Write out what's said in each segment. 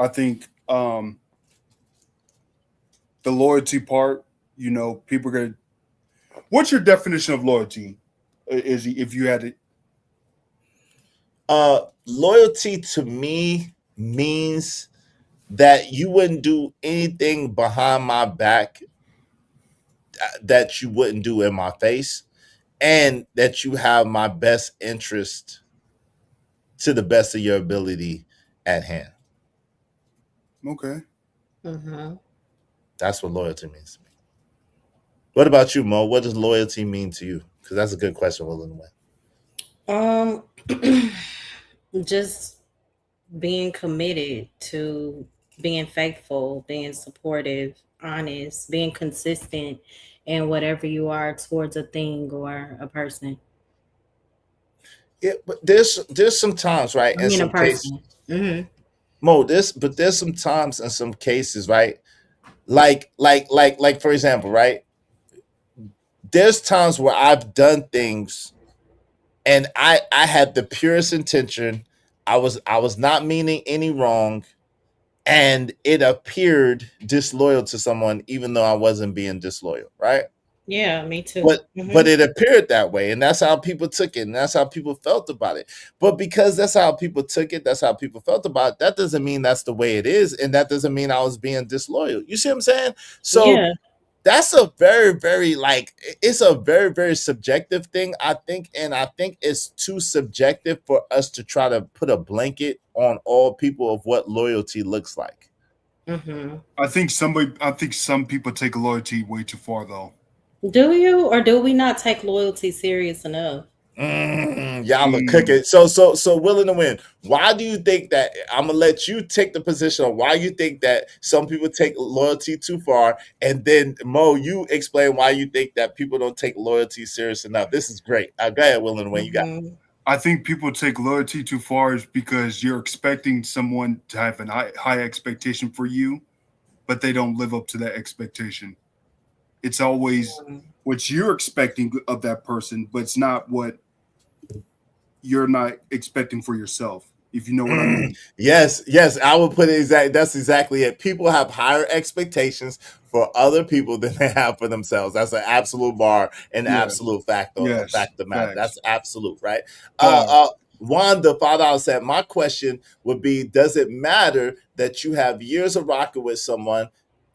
I think the loyalty part, people are gonna. What's your definition of loyalty? Is if you had it? Loyalty to me means that you wouldn't do anything behind my back that you wouldn't do in my face, and that you have my best interest to the best of your ability at hand. Okay. Hmm. That's what loyalty means to me. What about you, Mo? What does loyalty mean to you? Because that's a good question, Willing Win. Um, just being committed to being faithful, being supportive, honest, being consistent in whatever you are towards a thing or a person. Yeah, but there's some times, right? I In mean, a some case, person. Hmm. Mo, there's some times in some cases, right? Like for example, right? There's times where I've done things and I had the purest intention. I was not meaning any wrong, and it appeared disloyal to someone even though I wasn't being disloyal, right? Yeah, me too. But it appeared that way, and that's how people took it, and that's how people felt about it. But because that's how people took it, that's how people felt about it, that doesn't mean that's the way it is, and that doesn't mean I was being disloyal. You see what I'm saying? So Yeah. that's a very, very like it's a very, very subjective thing, I think, and I think it's too subjective for us to try to put a blanket on all people of what loyalty looks like. Hmm. I think some people take loyalty way too far though. Do you or do we not take loyalty serious enough? Y'all are Mm. cooking. So willing to win. Why do you think that? I'm gonna let you take the position on why you think that some people take loyalty too far, and then Mo, you explain why you think that people don't take loyalty serious enough. This is great. Go ahead, willing to win. You got. Hmm. I think people take loyalty too far is because you're expecting someone to have an high expectation for you, but they don't live up to that expectation. It's always what you're expecting of that person, but it's not what you're not expecting for yourself. If you know what I mean. Yes, yes, I would put it exactly. That's exactly it. People have higher expectations for other people than they have for themselves. That's an absolute bar, an Yeah. absolute fact, or a Yes. fact of the matter. Facts. That's absolute, right? Uh, Hard. uh, Wanda Father said, my question would be: does it matter that you have years of rocking with someone?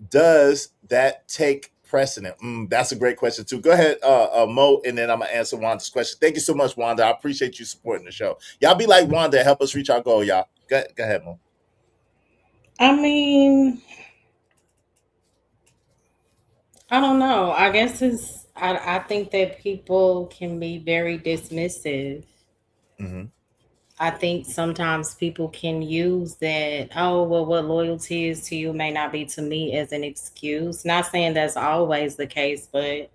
Does that take precedent? That's a great question too. Go ahead, Mo, and then I'm gonna answer Wanda's question. Thank you so much, Wanda. I appreciate you supporting the show. Y'all be like Wanda, help us reach our goal, y'all. Go ahead, Mo. I mean, I don't know. I guess I think that people can be very dismissive. Hmm. I think sometimes people can use that, oh, well, what loyalty is to you may not be to me as an excuse. Not saying that's always the case, but,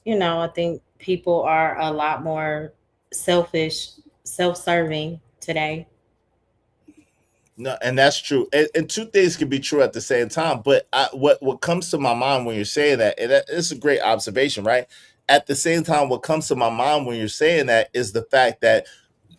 I think people are a lot more selfish, self serving today. No, and that's true. And two things can be true at the same time. But what comes to my mind when you're saying that, and it's a great observation, right? At the same time, what comes to my mind when you're saying that is the fact that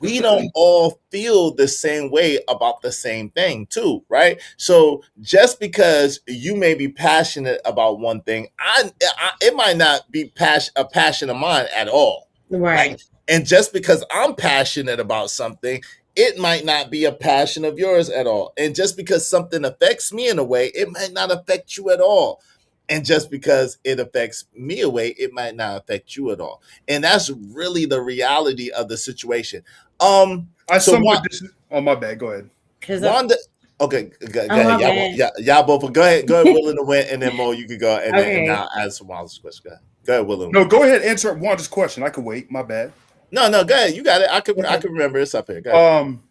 we don't all feel the same way about the same thing too, right? So just because you may be passionate about one thing, I it might not be a passion of mine at all. Like, Right. and just because I'm passionate about something, it might not be a passion of yours at all. And just because something affects me in a way, it might not affect you at all. And just because it affects me a way, it might not affect you at all. And that's really the reality of the situation. I So somewhat Oh, my bad. Go ahead. Because, Wanda, okay, go oh, ahead. my bad. Y'all both go ahead, willing to win, and then Mo, you could go, and Okay. now answer Wanda's question. Go ahead, willing to No, win. go ahead. Answer Wanda's question. I could wait. My bad. No, go ahead. You got it. I Okay. can remember it's up here. Go ahead. Um,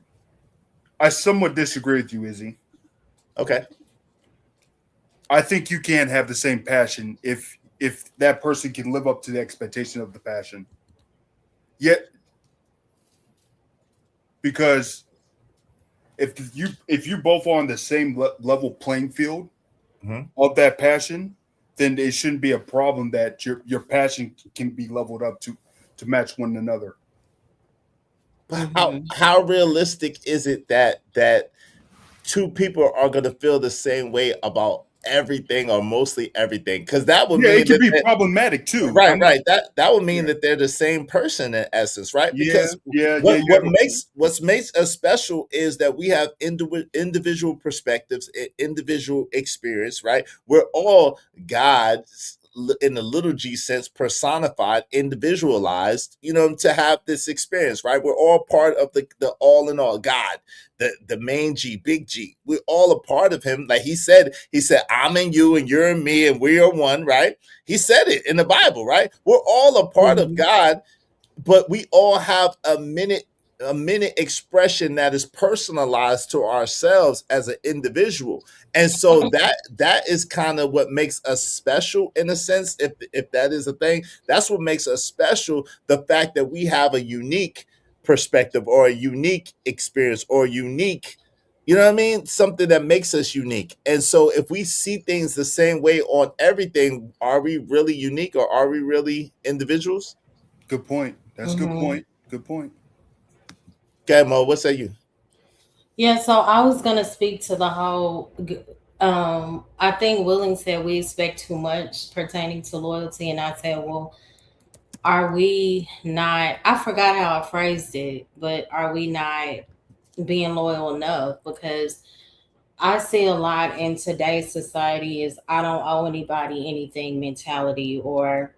I somewhat disagree with you, Izzy. Okay. I think you can have the same passion if that person can live up to the expectation of the passion. Yet, because if you both are on the same level playing field Mhm. of that passion, then it shouldn't be a problem that your passion can be leveled up to match one another. But Hmm. how realistic is it that two people are going to feel the same way about everything or mostly everything, because that would Yeah, mean it can that be problematic too. I right, mean, right. That would mean yeah, that they're the same person in essence, right? yeah, Because yeah, yeah. what You have a what makes us special is that we have individual perspectives, individual experience, right? We're all God's in the little G sense personified, individualized, to have this experience, right? We're all part of the all in all God, the main G, big G. We're all a part of him. Like he said, I'm in you and you're in me and we are one, right? He said it in the Bible, right? We're all a part of Mhm. God, but we all have a minute expression that is personalized to ourselves as an individual. And so that is kind of what makes us special in a sense, if that is a thing. That's what makes us special, the fact that we have a unique perspective or a unique experience or unique, you know what I mean? Something that makes us unique. And so if we see things the same way on everything, are we really unique or are we really individuals? good point. That's a good Mhm. point. Good point. Okay, Mo, what say you? Yeah, so I was gonna speak to the whole. I think Willing said we expect too much pertaining to loyalty, and I said, well, are we not? I forgot how I phrased it, but are we not being loyal enough? Because I see a lot in today's society is I don't owe anybody anything mentality, or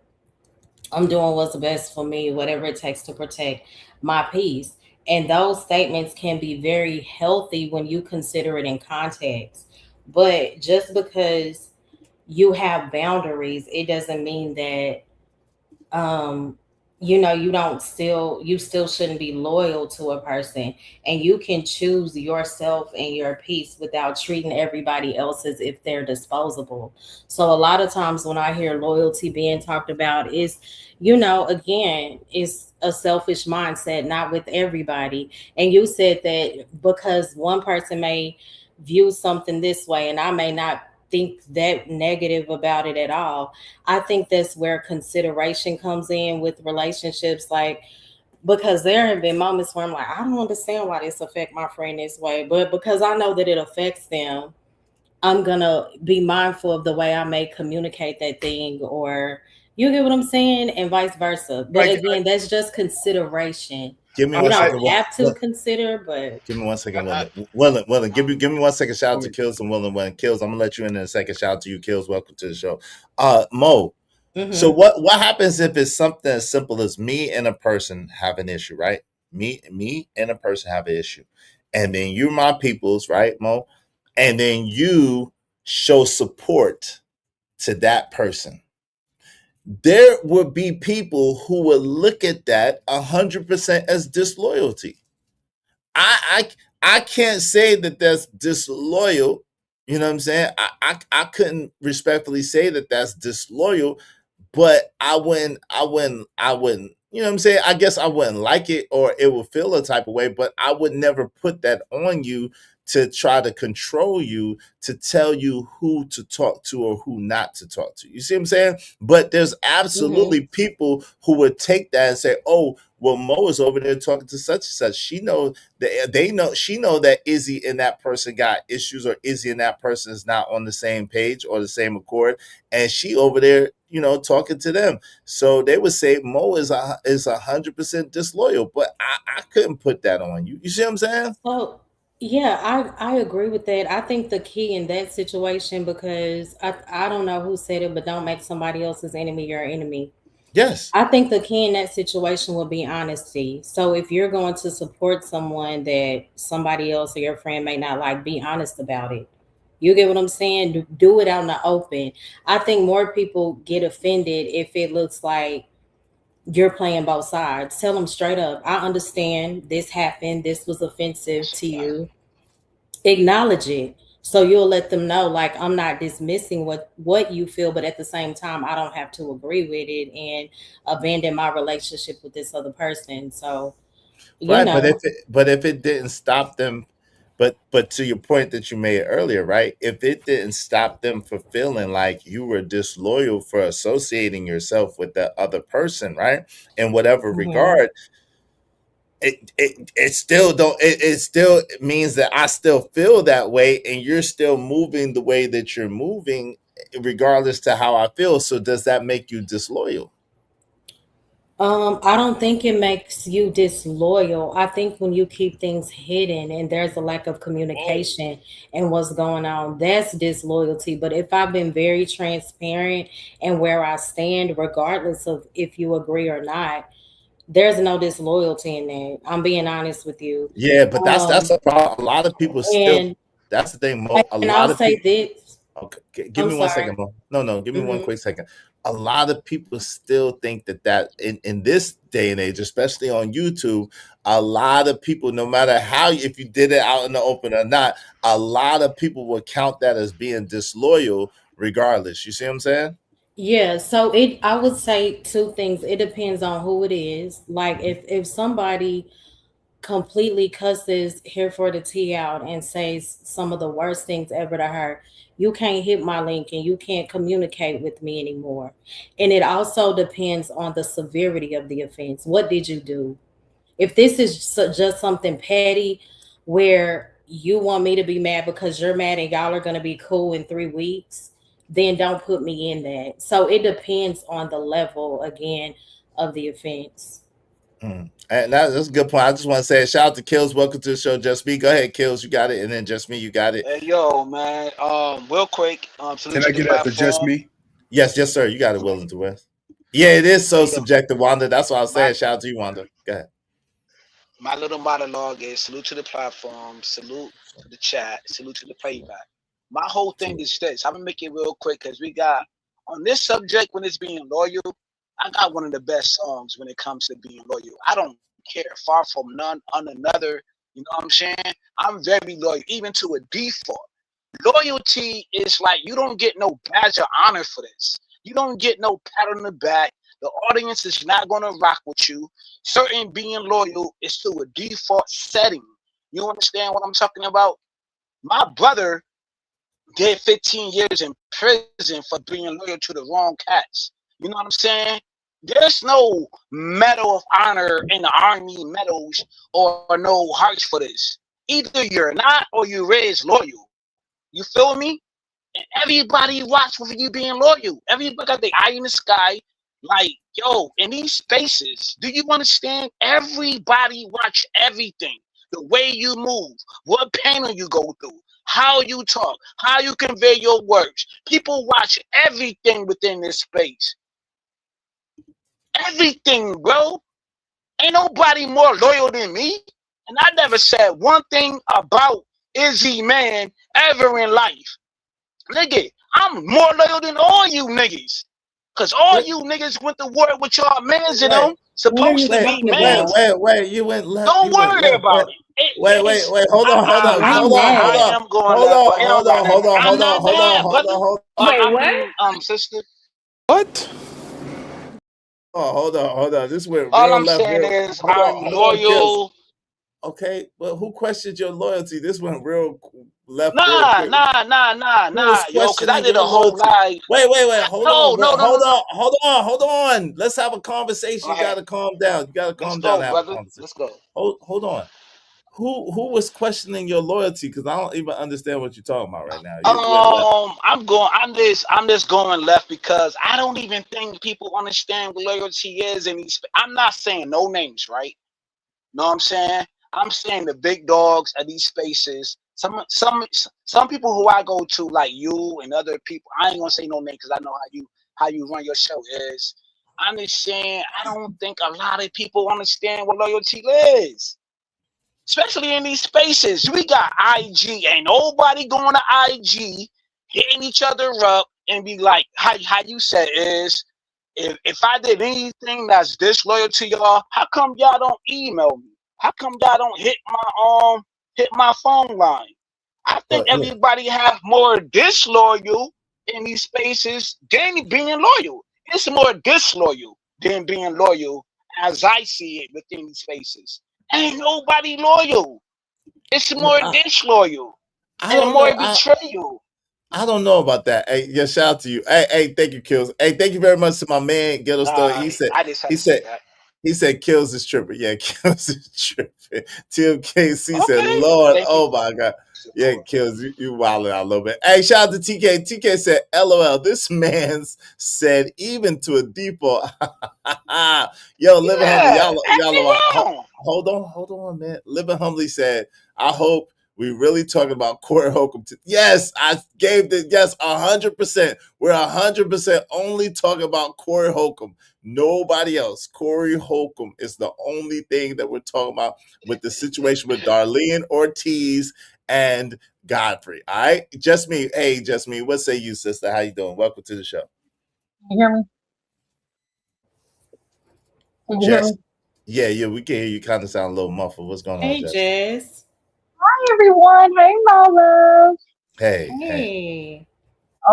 I'm doing what's best for me, whatever it takes to protect my peace. And those statements can be very healthy when you consider it in context. But just because you have boundaries, it doesn't mean that um you still shouldn't be loyal to a person, and you can choose yourself and your peace without treating everybody else as if they're disposable. So a lot of times when I hear loyalty being talked about is, again, it's a selfish mindset, not with everybody. And you said that because one person may view something this way and I may not think that negative about it at all. I think that's where consideration comes in with relationships. Like, because there have been moments where I'm like, I don't understand why this affect my friend this way, but because I know that it affects them, I'm gonna be mindful of the way I may communicate that thing, or you get what I'm saying, and vice versa. But I, again, that's just consideration. Give me You one I, don't second. have to consider, but Give me one I, second, I, Willen. Give me 1 second. Shout out to okay. Kills and Willen. When Kills, I'm gonna let you in a second. Shout out to you, Kills. Welcome to the show. Mo. So mm-hmm, what happens if it's something as simple as me and a person have an issue, right? Me and a person have an issue, and then you're my peoples, right, Mo? And then you show support to that person. There would be people who would look at that 100% as disloyalty. I can't say that that's disloyal. You know what I'm saying? I couldn't respectfully say that that's disloyal, but I wouldn't, you know what I'm saying? I guess I wouldn't like it or it would feel a type of way, but I would never put that on you to try to control you, to tell you who to talk to or who not to talk to. You see what I'm saying? But there's mm-hmm, absolutely people who would take that and say, "Oh, well, Mo is over there talking to such and such. She know that she know that Izzy and that person got issues, or Izzy and that person is not on the same page or the same accord, and she over there, talking to them." So they would say Mo is 100% disloyal, but I couldn't put that on you. You see what I'm saying? so yeah, I agree with that. I think the key in that situation, because I don't know who said it, but don't make somebody else's enemy your enemy. Yes. I think the key in that situation will be honesty. So if you're going to support someone that somebody else or your friend may not like, be honest about it. You get what I'm saying? Do it out in the open. I think more people get offended if it looks like you're playing both sides. Tell them straight up, I understand this happened. This was offensive to you. Acknowledge it. So you'll let them know, like, I'm not dismissing what you feel, but at the same time, I don't have to agree with it and abandon my relationship with this other person. So, you Right, but if know, it didn't stop them, but to your point that you made earlier, right? If it didn't stop them for feeling like you were disloyal for associating yourself with that other person, right? In whatever mhm. regard, it still don't it still means that I still feel that way, and you're still moving the way that you're moving, regardless to how I feel. So does that make you disloyal? I don't think it makes you disloyal. I think when you keep things hidden and there's a lack of communication and what's going on, that's disloyalty. But if I've been very transparent and where I stand, regardless of if you agree or not, there's no disloyalty in that. I'm being honest with you. Yeah, but that's Um, a problem. A lot of people still. and That's the thing. A and lot I'll of say people. this. Okay, give I'm me one sorry. second, Mo. No, give me one Hmm. quick second. A lot of people still think that in this day and age, especially on YouTube, a lot of people, no matter how if you did it out in the open or not, a lot of people will count that as being disloyal, regardless. You see what I'm saying? Yeah, so it I would say two things. It depends on who it is. Like if somebody completely cusses here for the tea out and says some of the worst things ever to her, you can't hit my link and you can't communicate with me anymore. And it also depends on the severity of the offense. What did you do? If this is just something petty where you want me to be mad because you're mad and y'all are going to be cool in 3 weeks, then don't put me in that. So it depends on the level again of the offense. And that's a good point. I just want to say shout out to Kills. Welcome to the show, Just Me. Go ahead, Kills. You got it. And then Just Me, you got it. Hey yo, man. Real quick, salute Can to I the get after just platform. me? Yes, sir. You got it, Willing to West. Yeah, it is so Hey yo, subjective, Wanda. That's what I was my saying. Shout out to you, Wanda. Go ahead. my little monologue is salute to the platform, salute to the chat, salute to the playback. My whole thing True. is this. I'm gonna make it real quick because we got on this subject when it's being loyal. I got one of the best songs when it comes to being loyal. I don't care, far from none on another. You know what I'm saying? I'm very loyal, even to a default. Loyalty is like you don't get no badge of honor for this. You don't get no pat on the back. The audience is not gonna rock with you. Certain being loyal is to a default setting. You understand what I'm talking about? My brother did 15 years in prison for being loyal to the wrong cats. You know what I'm saying? There's no medal of honor in the army medals or no hearts for this. Either you're not or you raised loyal. You feel me? And everybody watch for you being loyal. Everybody got their eye in the sky. Like, yo, in these spaces, do you understand? Everybody watch everything. The way you move, what panel you go through, how you talk, how you convey your words. People watch everything within this space. Everything, bro. Ain't nobody more loyal than me. And I never said one thing about Izzy Man ever in life. Nigga, I'm more loyal than all you niggas. Cause all Wait, you niggas went to war with y'all mans and wait, them, What are you supposed to wait, be talking wait, about? mans. wait. You went left. Don't You went worry left. about it. It's Wait. Why I mad? am going left, but it don't got nothing. I'm not mad, brother. Wait, I what? mean, sister. What? Hold on. This went All real I'm left. saying Real. is I'm Kills. loyal. Okay, well, who questioned your loyalty? This went real left real Nah, quick. nah, nah, nah, Who was nah, yo, cause I questioning did your a whole loyalty? live. Wait. Hold No, on, bro. no, no, no, no. Hold on. Let's have a conversation. All You got right, to calm down. You got to let's calm down go, and have a brother. conversation. Let's go. Hold on. Who was questioning your loyalty? Because I don't even understand what you're talking about right now. You went left. I'm just going left because I don't even think people understand what loyalty is. And I'm not saying no names, right? Know what I'm saying? I'm saying the big dogs of these spaces. Some people who I go to, like you and other people. I ain't gonna say no name because I know how you run your show is. I'm just saying I don't think a lot of people understand what loyalty is, especially in these spaces. We got IG. Ain't nobody going to IG hitting each other up and be like, how you said is, if I did anything that's disloyal to y'all, how come y'all don't email me? How come y'all don't hit my phone line? I think But look, everybody have more disloyal in these spaces than being loyal. It's more disloyal than being loyal, as I see it within these spaces. Ain't nobody loyal. It's more I, disloyal I and don't more know. betrayal. I don't know about that. Hey, yeah, shout out to you. Hey, thank you, Kills. Hey, thank you very much to my man Ghetto Story. I just had He to say said that. He said Kills is tripping. Yeah, Kills is tripping. TMKC said, Okay. Lord, Thank you. oh my God. Yeah, Kills, you wilding out a little bit. Hey, shout out to TK. TK said, LOL, this man's said even to a depot. Yo, Living Humbly, Yeah, ain't me y'all, wrong. hold on, man. Living Humbly said, I hope we really talking about Corey Holcomb. Yes, I gave the yes 100%. We're 100% only talking about Corey Holcomb. Nobody else. Corey Holcomb is the only thing that we're talking about with the situation with Darlene Ortiz and Godfrey. All right, just me. Hey, just me. What say you, sister? How you doing? Welcome to the show. Can you hear me? Can you hear Jess. me? Yeah, we can hear you. Kind of sound a little muffled. What's going on, Hey, Jess? Jess. Hi, everyone. Hey, my love. Hey. Hey.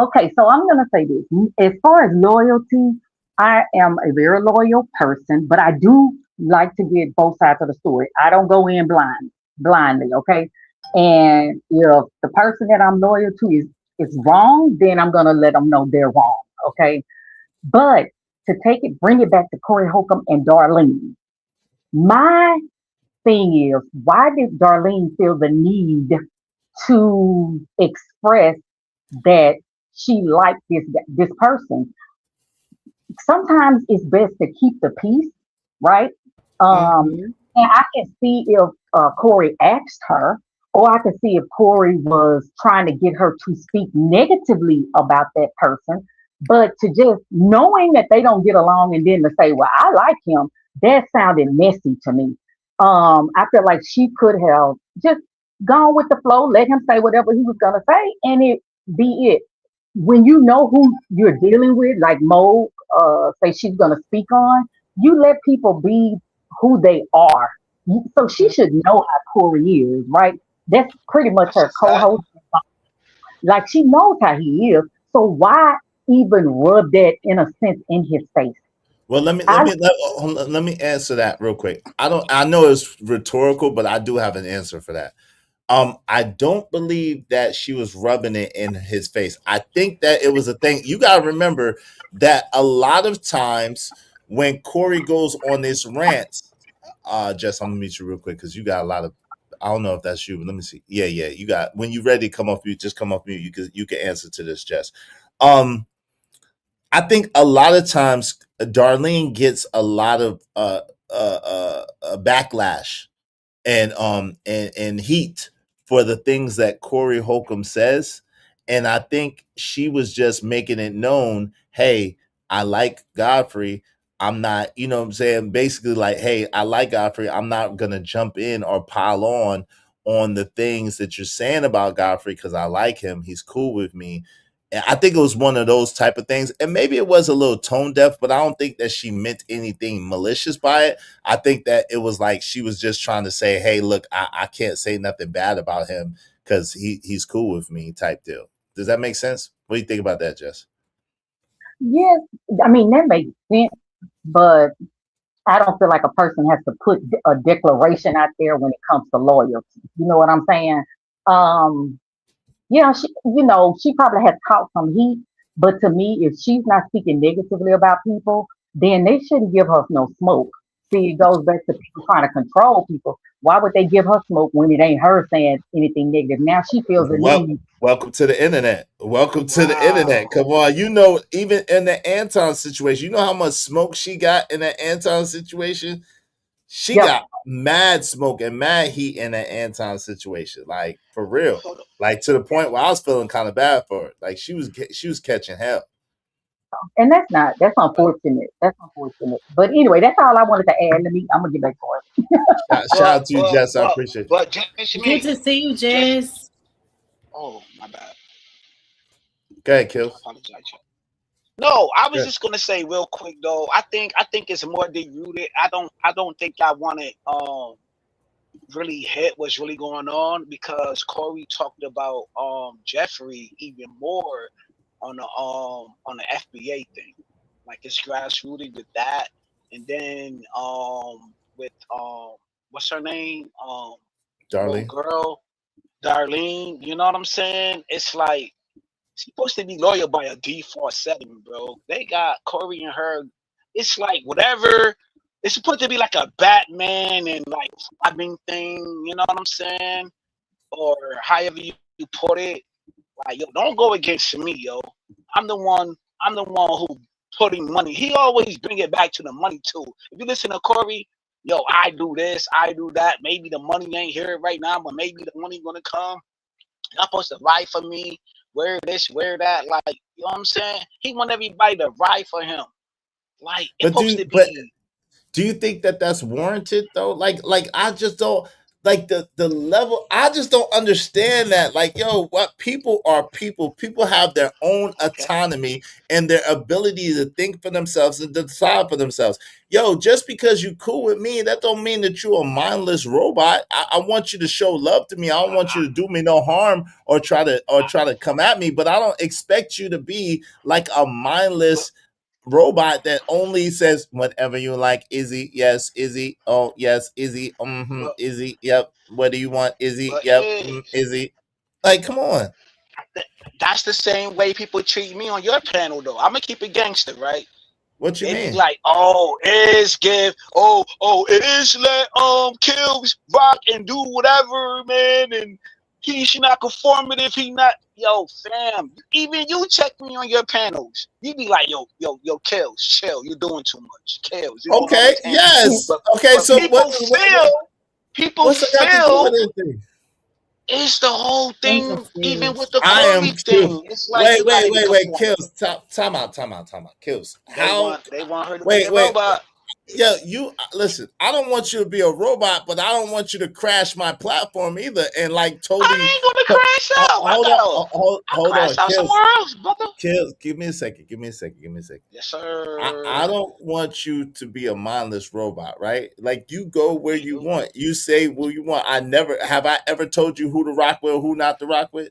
Okay, so I'm going to say this. As far as loyalty, I am a very loyal person, but I do like to get both sides of the story. I don't go in blindly, okay? And if the person that I'm loyal to is wrong, then I'm going to let them know they're wrong, okay? But bring it back to Corey Holcomb and Darlene. My thing is, why did Darlene feel the need to express that she liked this person? Sometimes it's best to keep the peace, right? Mm-hmm. And I can see if Corey asked her, or I can see if Corey was trying to get her to speak negatively about that person. But to just knowing that they don't get along and then to say, well, I like him, that sounded messy to me. I feel like she could have just gone with the flow, let him say whatever he was gonna say, and it be it. When you know who you're dealing with, like Mo say she's gonna speak on, you let people be who they are. So she should know how Corey is, right? That's pretty much That's a her fact. co-host. Like she knows how he is. So why even rub that in a sense in his face? Well, let me let I me let me answer that real quick. I know it's rhetorical, but I do have an answer for that. I don't believe that she was rubbing it in his face. I think that it was a thing. You gotta remember that a lot of times when Corey goes on this rant, Jess, I'm gonna meet you real quick because you got a lot of. I don't know if that's you, but let me see. Yeah, you got. When you ready, come off mute. Just come off mute. You can answer to this, Jess. Um, I think a lot of times Darlene gets a lot of backlash and heat for the things that Corey Holcomb says. And I think she was just making it known, hey, I like Godfrey. I'm not, you know what I'm saying? Basically, like, hey, I like Godfrey. I'm not gonna jump in or pile on the things that you're saying about Godfrey because I like him. He's cool with me. And I think it was one of those type of things. And maybe it was a little tone deaf, but I don't think that she meant anything malicious by it. I think that it was like she was just trying to say, hey, look, I can't say nothing bad about him because he's cool with me type deal. Does that make sense? What do you think about that, Jess? yes, I mean that makes sense, but I don't feel like a person has to put a declaration out there when it comes to loyalty. You know what I'm saying? Um, yeah, she probably has caught some heat, but to me, if she's not speaking negatively about people, then they shouldn't give her no smoke. See, it goes back to people trying to control people. Why would they give her smoke when it ain't her saying anything negative? Now she feels the Well, need. welcome to the internet. Welcome to the internet. Wow. Come on. You know, even in the Anton situation, you know how much smoke she got in that Anton situation? She Yep. got mad smoke and mad heat in that Anton situation. Like for real. Hold on. Like to the point where I was feeling kind of bad for her. Like she was catching hell. And that's unfortunate. That's unfortunate. But anyway, that's all I wanted to add. I'm gonna get back to it. Shout out to you, Jess. I appreciate you. But Good Jimmy, to see you, just Jess. oh my bad. Go ahead, I Kills. apologize. No, I was Good. just gonna say real quick though. I think it's more deep rooted. I don't think I want to really hit what's really going on because Corey talked about Jeffrey even more on the FBA thing. Like it's grassrooted with that. And then with what's her name? Little Darlene. girl, Darlene, you know what I'm saying? It's like she's supposed to be loyal by a default setting, bro. They got Corey and her. It's like whatever. it's supposed to be like a Batman and like robbing thing, you know what I'm saying? Or however you put it. Like, yo, don't go against me, yo. I'm the one who putting money. He always bring it back to the money too. If you listen to Corey, yo, I do this, I do that. Maybe the money ain't here right now, but maybe the money gonna come. Y'all supposed to ride for me. Wear this, wear that. Like, you know what I'm saying? He want everybody to ride for him. Like, it's supposed to be. Do you think that that's warranted though? Like I just don't like the level. I just don't understand that. Like, yo, what people are people. People have their own autonomy and their ability to think for themselves and decide for themselves. Yo, just because you cool with me, that don't mean that you're a mindless robot. I want you to show love to me. I don't want you to do me no harm or try to come at me. But I don't expect you to be like a mindless robot that only says whatever you like. Izzy, yes. Izzy, oh yes. Izzy, But, Izzy, yep. What do you want? Izzy, but yep. hey, Izzy, like, come on. that's the same way people treat me on your panel, though. I'm gonna keep it gangster, right? What you They be mean? like, oh, is give, oh, it is let kills rock and do whatever, man, and he should not conform it if he not. Yo, fam, even you check me on your panels. You be like, yo, kills, chill, you're doing too much, kills. You don't Okay, understand. yes. But Okay, so people what's that got to do feel with anything? it's the whole I'm thing. Even confused. with the I am Corey thing, it's like you gotta be wait. conformed. Kills. Time out. Kills. They How? want her to be Wait, a wait. robot. Yeah, you listen. I don't want you to be a robot, but I don't want you to crash my platform either. And like totally, I ain't gonna crash out. I hold on, crash out kills, somewhere else, brother. kills. Give me a second. Yes, I sir. don't want you to be a mindless robot, right? Like you go where Me you too. want. You say where you want. I ever told you who to rock with, who not to rock with.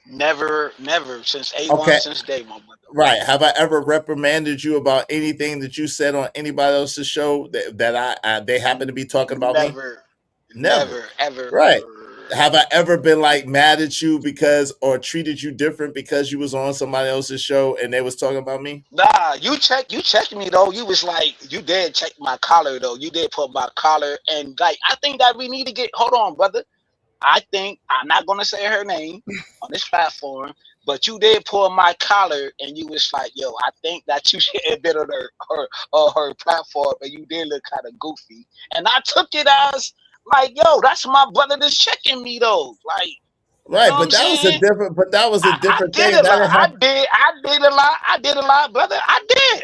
Never since A1, Okay, since day one, brother. right. Have I ever reprimanded you about anything that you said on anybody else's show that they happen to be talking about me? Never. Ever. Right. Have I ever been like mad at you because or treated you different because you was on somebody else's show and they was talking about me? Nah, you checked me though. You was like, you did check my collar though. You did put my collar, and like, I think that we need to get. Hold on, brother. I think I'm not gonna say her name on this platform, but you did pull my collar, and you was like, "Yo, I think that you should have been on her platform, and you did look kind of goofy." And I took it as like, "Yo, that's my brother that's checking me though." Like, you Right, know what I'm saying? that was a I different did thing. a That lot. didn't happen. I did a lot, brother. I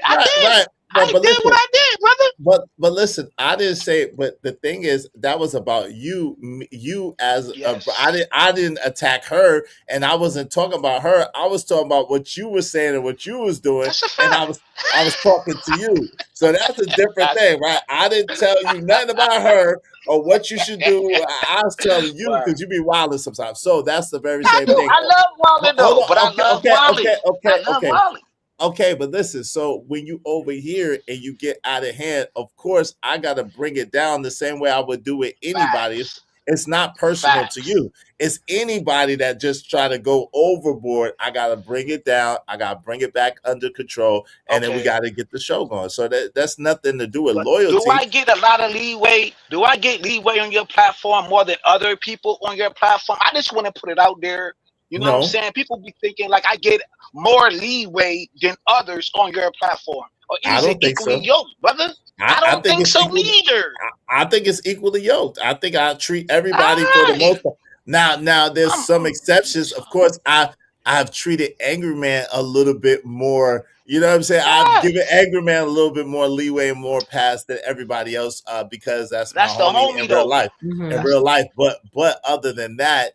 Right, did. right. I But did what listen, I did, brother. but listen, I didn't say it, but the thing is that was about you as a Yes, I didn't attack her and I wasn't talking about her. I was talking about what you were saying and what you was doing that's a and fact. I was talking to you. So that's a different That's thing, right? I didn't tell you nothing about her or what you should do. I was telling you right. because you be wilding sometimes. So that's the very I same do. thing. I love Wally Hold though, but I on. love Wally. I love Okay. Wally. Okay, but listen, so when you over here and you get out of hand, of course, I got to bring it down the same way I would do with anybody. Facts. It's not personal to Facts. you. It's anybody that just try to go overboard. I got to bring it down. I got to bring it back under control. And then we Okay. got to get the show going. So that's nothing to do with But do loyalty. I get a lot of leeway? Do I get leeway on your platform more than other people on your platform? I just want to put it out there. You know what I'm No, saying? People be thinking like I get more leeway than others on your platform. Or I is it don't think equally so. yoked, brother? I I don't think think it's so equal. neither. I think it's equally yoked. I think I treat All everybody for the right. most part. Now there's some exceptions. Of course, I've treated Angry Man a little bit more. You know what I'm saying? I've given Facts. Angry Man a little bit more leeway and more pass than everybody else because that's my That's the homie homie in real though. life. In Mhm. That's real life, but other than that,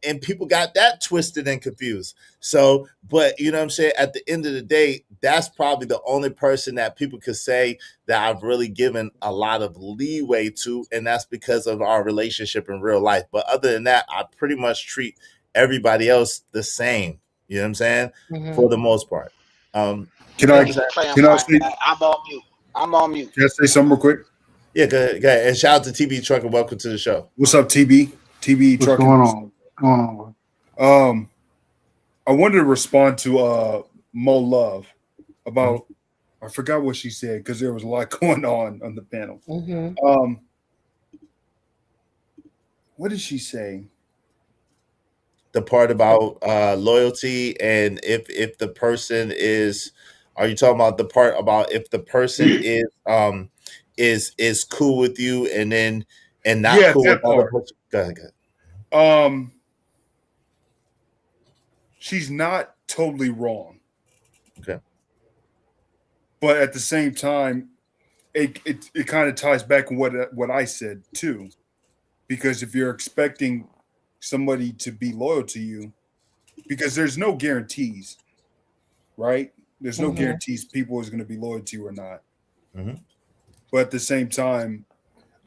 and people got that twisted and confused. So, but you know what I'm saying? At the end of the day, that's probably the only person that people could say that I've really given a lot of leeway to, and that's because of our relationship in real life. But other than that, I pretty much treat everybody else the same. You know what I'm saying? For Mhm. the most part. Can You know I what I'm thank you saying? for can I clarifying say that. I'm on mute. I'm on mute. can I say something real quick? Yeah, go ahead. And shout out to TB Truck and welcome to the show. What's up, TB? TB What's trucking. going on? What's going on? Um, I wanted to respond to Mo Love Mhm. about I forgot what she said because there was a lot going on the panel. Mm-hmm. What did she say? The part about loyalty, and if the person is, are you talking about the part about if the person is cool with you and not Yeah, cool with that other part. person? Go ahead. She's not totally wrong. Okay. But at the same time, it kind of ties back on what I said too, because if you're expecting somebody to be loyal to you, because there's no guarantees, right? There's no Mm-hmm. guarantees people is going to be loyal to you or not. Mm-hmm. But at the same time,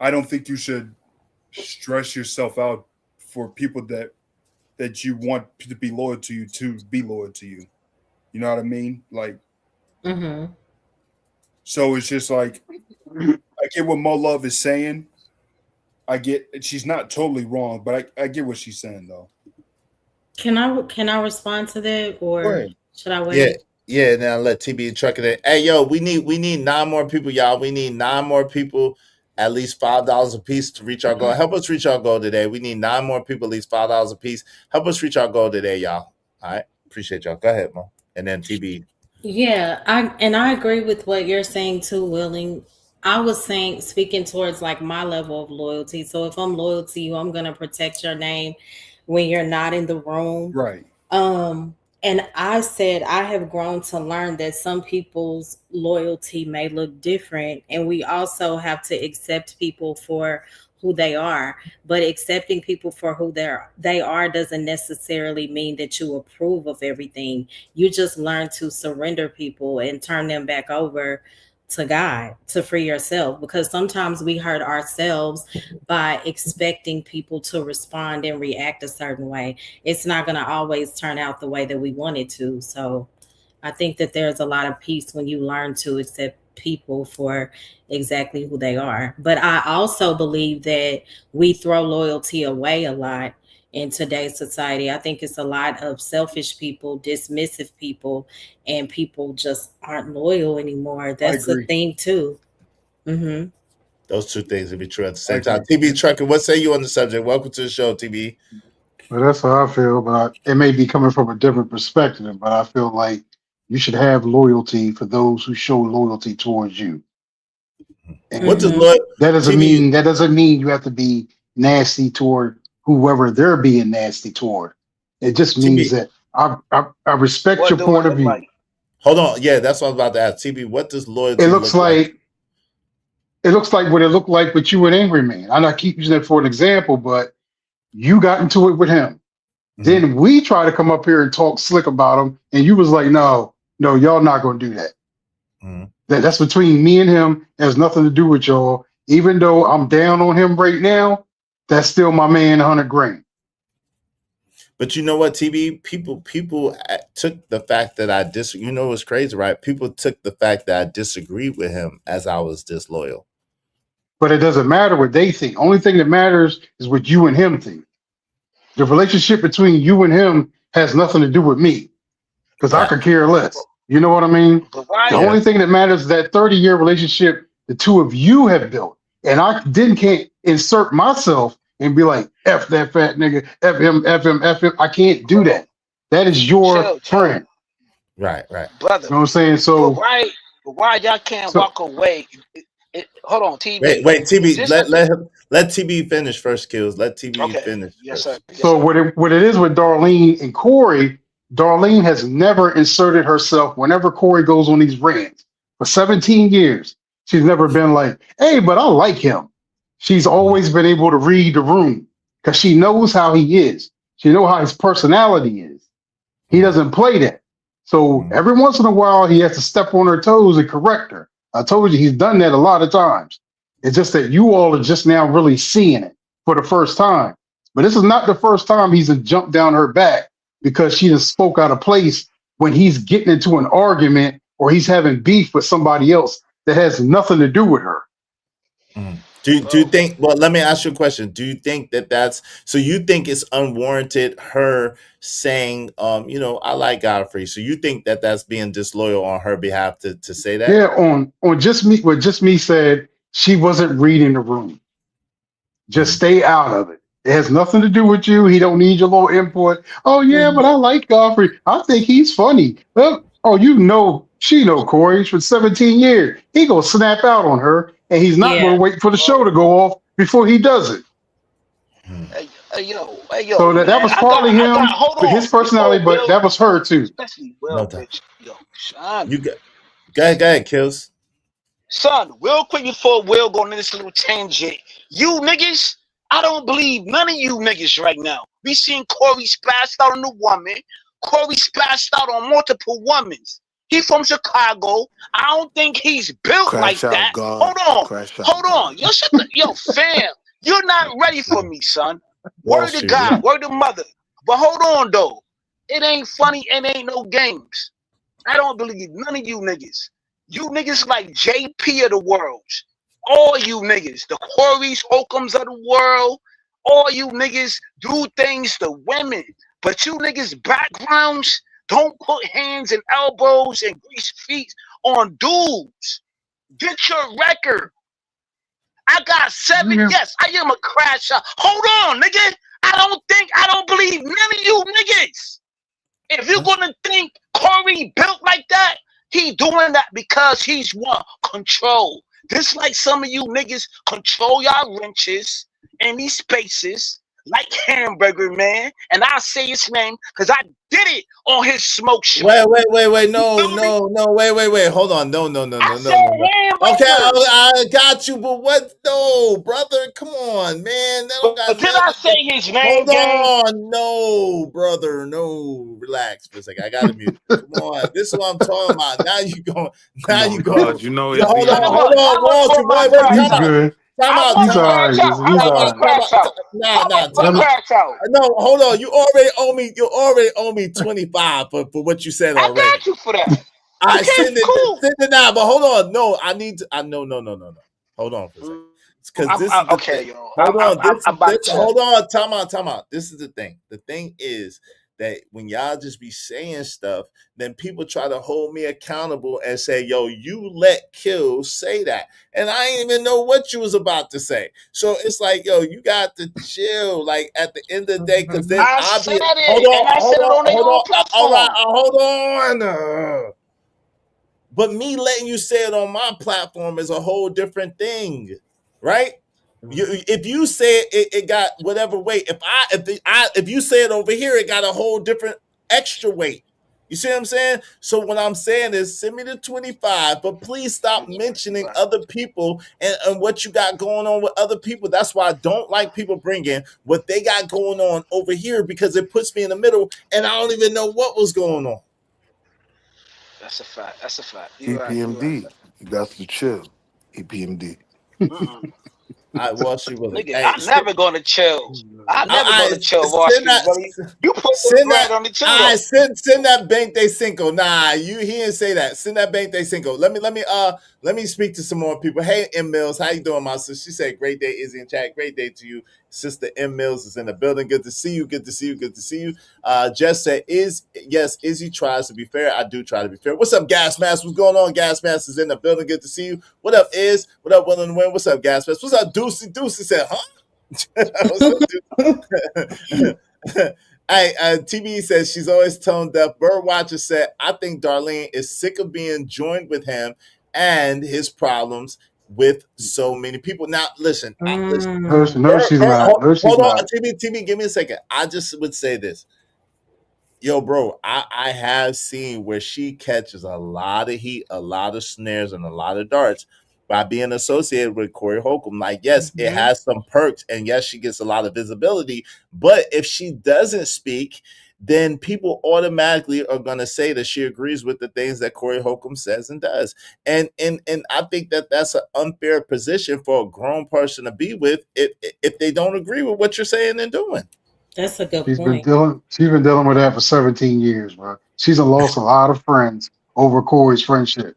I don't think you should stress yourself out for people that you want to be loyal to you to be loyal to you. You know what I mean? Like, Mm-hmm. so it's just like, I get what Mo Love is saying. I get she's not totally wrong, but I get what she's saying though. Can I respond to that, or Right. should I Yeah, wait? yeah. Now let TB truck it in. Hey, yo, we need 9 more people, y'all. We need 9 more people, at least $5 a piece to reach our goal. Help us reach our goal today. We need 9 more people, at least $5 a piece. Help us reach our goal today, y'all. All right, appreciate y'all. Go ahead, Mo, and then TB. Yeah, I agree with what you're saying too, Willing. I was speaking towards like my level of loyalty. So if I'm loyal to you, I'm gonna protect your name when you're not in the room. Right. And I said I have grown to learn that some people's loyalty may look different, and we also have to accept people for who they are. But accepting people for who they are doesn't necessarily mean that you approve of everything. You just learn to surrender people and turn them back over to God to free yourself, because sometimes we hurt ourselves by expecting people to respond and react a certain way. It's not going to always turn out the way that we want it to. So I think that there's a lot of peace when you learn to accept people for exactly who they are. But I also believe that we throw loyalty away a lot in today's society. I think it's a lot of selfish people, dismissive people, and people just aren't loyal anymore. That's the agree. thing too. Mm-hmm. Those two things will be true at the I same time. agree. TB Trucker, what say you on the subject? Welcome to the show, TB. Well, that's how I feel, but it may be coming from a different perspective, but I feel like you should have loyalty for those who show loyalty towards you. And What does Mm-hmm. that TB? doesn't mean you have to be nasty toward whoever they're being nasty toward. It just means TB, that I respect What your do it point of look view. like? hold on. Yeah, that's what I was about to ask. TB, what does It loyalty looks look like? what it looked like with you and Angry Man. I keep using that for an example, but you got into it with him. Mhm. Then we try to come up here and talk slick about him, and you was like, no, y'all not gonna do that. Mhm. That's between me and him. It has nothing to do with y'all. Even though I'm down on him right now, that's still my man, 100 grand. But you know what, TB? People took the fact that I you know what's crazy, right? People took the fact that I disagreed with him as I was disloyal. But it doesn't matter what they think. Only thing that matters is what you and him think. The relationship between you and him has nothing to do with me, because I Right. could care less. You know what I mean? But why? The Yeah. only thing that matters is that 30-year relationship the two of you have built. And I can't insert myself and be like, F that fat nigga, F him, F him, F him. I can't do that. That is your Chill, friend. Right. brother. You know what I'm saying? But So, why y'all can't so walk away? Hold on, TB. Wait, Is TB. this Let TB finish first, Kills. Let TB okay? finish Yes, first. sir. Yes, so sir. what it is with Darlene and Corey, Darlene has never inserted herself whenever Corey goes on these rants. For 17 years, she's never been like, hey, but I like him. She's always been able to read the room because she knows how he is. She knows how his personality is. He doesn't play that. So Mhm. every once in a while, he has to step on her toes and correct her. I told you he's done that a lot of times. It's just that you all are just now really seeing it for the first time. But this is not the first time he's jumped down her back because she just spoke out of place when he's getting into an argument or he's having beef with somebody else that has nothing to do with her. Mhm. Do you think? Well, let me ask you a question. Do you think that that's so? You think it's unwarranted? Her saying, you know, I like Godfrey. So you think that that's being disloyal on her behalf to say that? Yeah, on just me. What just me said. She wasn't reading the room. Just stay out of it. It has nothing to do with you. He don't need your little input. Oh yeah, but I like Godfrey. I think he's funny. Well, oh, she know Corey for 17 years. He gonna snap out on her, and he's not Yeah. gonna wait for the show to go off before he does it. Hey, yo, So that man, was partly him, hold but his on. personality, Before but Will, that was her too. especially Will, No time. bitch. Yo, son. You go ahead, Kills. Son, real quick before Will go into this little tangent. You niggas, I don't believe none of you niggas right now. We seen Corey spazzed out on a woman. Corey spazzed out on multiple women. He from Chicago. I don't think he's built Crash like out, that. God. Hold on. Crash out, Hold on. God. Yo, yo, fam. You're not ready for me, son. Wall Word to Street, God. yeah. Word to mother. But hold on, though. It ain't funny and ain't no games. I don't believe none of you niggas. You niggas like JP of the world. All you niggas. The Corys, Holcombs of the world. All you niggas do things to women. But you niggas' backgrounds don't put hands and elbows and grease feet on dudes. Get your record. I got 7. Yeah. Yes, I am a crash out. Hold on, nigga. I don't believe none of you niggas. If you're gonna think Corey built like that, he doing that because he's want control. Just like some of you niggas control y'all wrenches in these spaces, like Hamburger Man, and I'll say his name because I did it on his smoke show. Wait, no, You feel me? wait, hold on, no. I said Hamburger. Okay, I got you, but what? No, brother, come on, man. That don't got But did I nothing. say his name, Hold gang? on, no, brother, no. Relax for a second. I gotta mute. Come on, this is what I'm talking about. Now you going. Now you going. God, you know Yeah, it's hold the on, Walter. Wait, He's time out. good. Time I out. want He's to all right. crash out. He's I all want right. to crash out. Nah, I want to Tell me- crash out. no, hold on. You already owe me. You already owe me 25 for what you said I already. got you for that. I Okay, send it. cool. Send it now. But hold on. No, I need to. No. Hold on for a second. Because this is the Okay, thing. yo. Hold on. I'm about to. Hold on. Time out. This is the thing. The thing is that when y'all just be saying stuff, then people try to hold me accountable and say, yo, you let Kill say that. And I didn't even know what you was about to say. So it's like, yo, you got to chill. Like at the end of the day, because then I I'll said be it, and I said it on their own platform. All right, hold on. But me letting you say it on my platform is a whole different thing, right? If you say it got whatever weight. If you say it over here, it got a whole different extra weight. You see what I'm saying? So what I'm saying is send me the 25, but please stop mentioning other people and what you got going on with other people. That's why I don't like people bringing what they got going on over here because it puts me in the middle and I don't even know what was going on. That's a fact. You right. EPMD. You got to chill. EPMD. Well, she really. Nigga, Hey, I'm never gonna chill. I'm never gonna chill, Wall send Street, that- buddy. You put Send the bread that. on the too, I though. send that Bank Day Cinco. Nah, he didn't say that. Send that Bank Day Cinco. Let me speak to some more people. Hey, M Mills, how you doing, my sister? She said, "Great day, Izzy in chat. Great day to you, sister." M Mills is in the building. Good to see you. Good to see you. Jess said, yes, Izzy tries to be fair. I do try to be fair. What's up, Gas Mask? What's going on? Gas Mask is in the building. Good to see you. What up, Iz? What up, Will and Win? What's up, Gas Mask? What's up, Deucey? Deucey said, huh? Hey, TB says she's always tone deaf. Birdwatcher said, I think Darlene is sick of being joined with him and his problems with so many people. Now, listen. No, she's not. No, she's Hold on, not. TB, give me a second. I just would say this. Yo, bro, I have seen where she catches a lot of heat, a lot of snares, and a lot of darts by being associated with Corey Holcomb. Like, yes, it has some perks, and yes, she gets a lot of visibility. But if she doesn't speak, then people automatically are going to say that she agrees with the things that Corey Holcomb says and does. And I think that that's an unfair position for a grown person to be with if they don't agree with what you're saying and doing. That's a good She's point. been dealing with that for 17 years, bro. She's lost a lot of friends over Corey's friendship.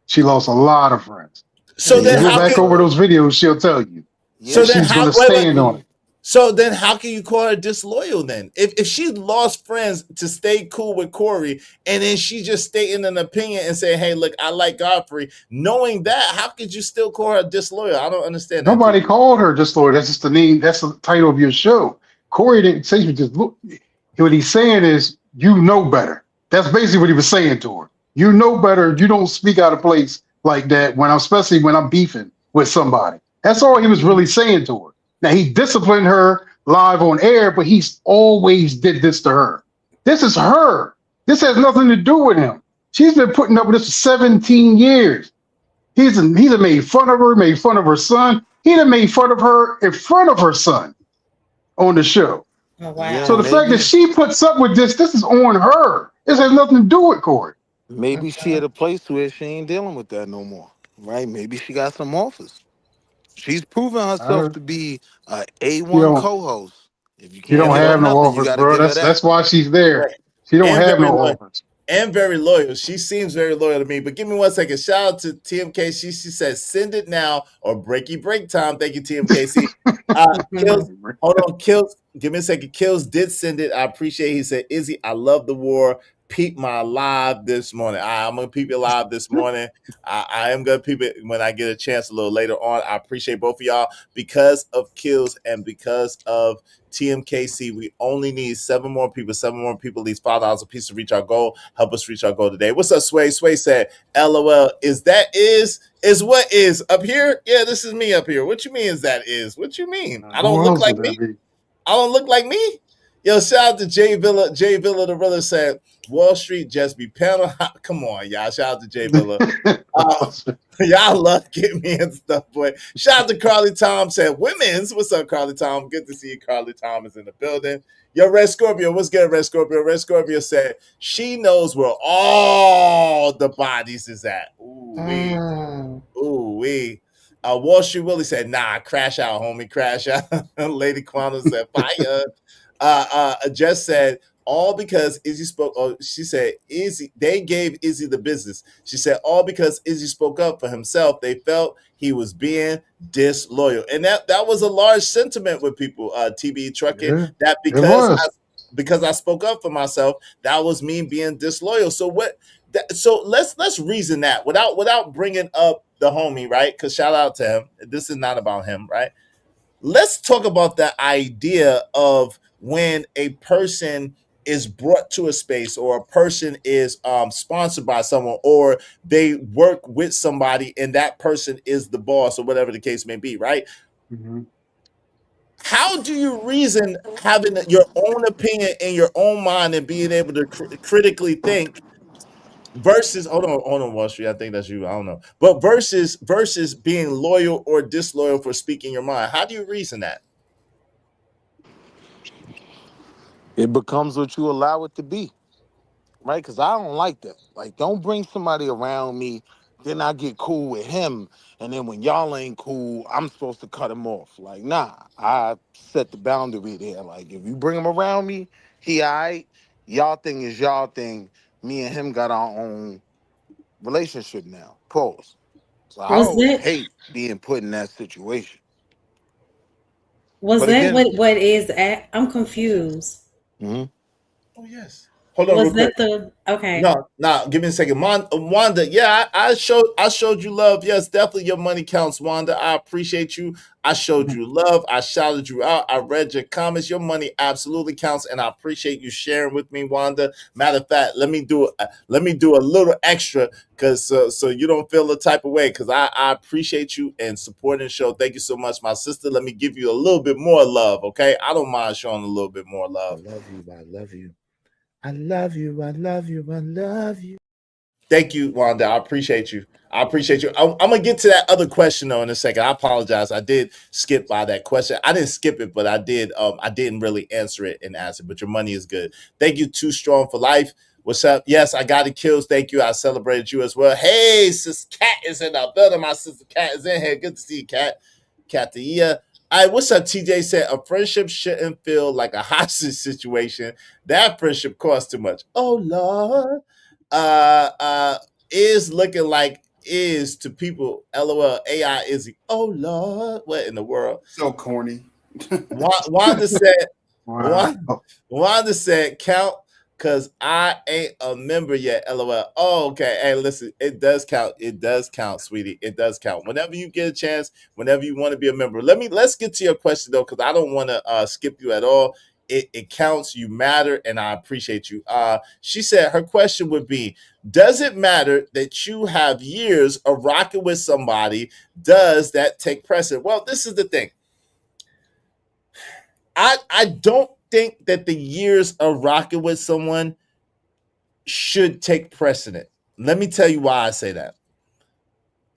She lost a lot of friends. So If then you go how back can, over those videos, she'll tell you. So And then she's how? gonna Wait, stand on wait. it. So then how can you call her disloyal then? If she lost friends to stay cool with Corey, and then she just stating an opinion and saying, "Hey, look, I like Godfrey," knowing that, how could you still call her disloyal? I don't understand that, Nobody TB. called her disloyal. That's just the name. That's the title of your show. Corey didn't say she just look. What he's saying is, you know better. That's basically what he was saying to her. You know better. You don't speak out of place like that when I'm, especially when I'm beefing with somebody. That's all he was really saying to her. Now he disciplined her live on air, but he's always did this to her. This is her. This has nothing to do with him. She's been putting up with this for 17 years. He's made fun of her, made fun of her son. He done made fun of her in front of her son on the show. Oh, Yeah, So wow. the fact that maybe she puts up with this is on her. This has nothing to do with Corey. maybe she at a place where she ain't dealing with that no more. Right? Maybe she got some offers. She's proven herself Uh, to be a she A1 don't co-host. If you she can't don't And give her have no nothing, you offers, got to bro. give her that. That's why she's there. right. She don't And have very no loyal. offers. And very loyal. She seems very loyal to me. But give me 1 second. Shout out to TMK. She says, "Send it now or breaky break time." Thank you, TMKC. Kills. Hold on, Kills. Give me a second. Kills did send it. I appreciate it. He said, "Izzy, I love the war. Peep my live this morning. I'm gonna peep it live this morning. I am gonna peep it when I get a chance a little later on. I appreciate both of y'all because of Kills and because of TMKC. We only need 7 more people. 7 more people, at least $5 a piece to reach our goal. Help us reach our goal today. What's up, Sway? Sway said, "LOL. Is what is up here? Yeah, this is me up here. What you mean? Is that is? What you mean? I don't Who look else like would me. that be? I don't look like me." Yo, shout out to Jay Villa. Jay Villa, the Rilla said, "Wall Street just be panel." Come on, y'all. Shout out to Jay Villa. Y'all love getting me and stuff, boy. Shout out to Carly Tom said, "Women's." What's up, Carly Tom? Good to see you. Carly Tom is in the building. Yo, Red Scorpio, what's good, Red Scorpio? Red Scorpio said, "She knows where all the bodies is at." Ooh, wee. Mm. Ooh, wee. Wall Street Willie said, "Nah, crash out, homie, crash out." Lady Quantum said, "Fire." Jess said, "All because Izzy spoke." Oh, she said, "Izzy." They gave Izzy the business. She said, "All because Izzy spoke up for himself. They felt he was being disloyal," and that was a large sentiment with people. TB Trucking Yeah, that it was. because I spoke up for myself, that was me being disloyal. So what? So let's reason that without bringing up the homie, right? Because shout out to him. This is not about him, right? Let's talk about the idea of when a person is brought to a space or a person is sponsored by someone or they work with somebody and that person is the boss or whatever the case may be, right? Mhm. How do you reason having your own opinion in your own mind and being able to critically think versus hold on Wall Street, I think that's you, I don't know, but versus being loyal or disloyal for speaking your mind? How do you reason that? It becomes what you allow it to be. Right? Because I don't like that. Like, don't bring somebody around me, then I get cool with him, and then when y'all ain't cool, I'm supposed to cut him off. Like, nah, I set the boundary there. Like, if you bring him around me, he all right. Y'all thing is y'all thing. Me and him got our own relationship now. Pause. So I Was always that hate being put in that situation. was But that again, what is at? I'm confused. mhm. Oh yes. Hold on real Was quick. that the okay? No, give me a second. Wanda, yeah, I showed you love. Yes, definitely your money counts, Wanda. I appreciate you. I showed you love. I shouted you out. I read your comments. Your money absolutely counts, and I appreciate you sharing with me, Wanda. Matter of fact, let me do a little extra because so you don't feel the type of way because I appreciate you and supporting the show. Thank you so much, my sister. Let me give you a little bit more love, okay? I don't mind showing a little bit more I love. love you. I love you. I love you. I love you. I love you. Thank you, Wanda. I appreciate you. I appreciate you. I'm gonna get to that other question though in a second. I apologize. I did skip by that question. I didn't skip it, but I did. I didn't really answer it and answer. But your money is good. Thank you. Too strong for life. What's up? Yes, I got it. Kills. Thank you. I celebrated you as well. Hey, sis Cat is in the building. My sister Cat is in here. Good to see you, Cat. Cat the year. All right, what's up? TJ said a friendship shouldn't feel like a hostage situation. That friendship costs too much. Oh Lord. Uh, uh, is looking like is to people, LOL, AI is, oh Lord, what in the world? So corny. Wanda said, Wow. Wanda said, count because I ain't a member yet. LOL. Oh, okay. Hey, listen, it does count. It does count, sweetie. It does count. Whenever you get a chance, whenever you want to be a member. Let's get to your question though, because I don't want to skip you at all. It counts. You matter, and I appreciate you. She said her question would be: does it matter that you have years of rocking with somebody? Does that take precedent? Well, this is the thing. I don't think that the years of rocking with someone should take precedent. Let me tell you why I say that.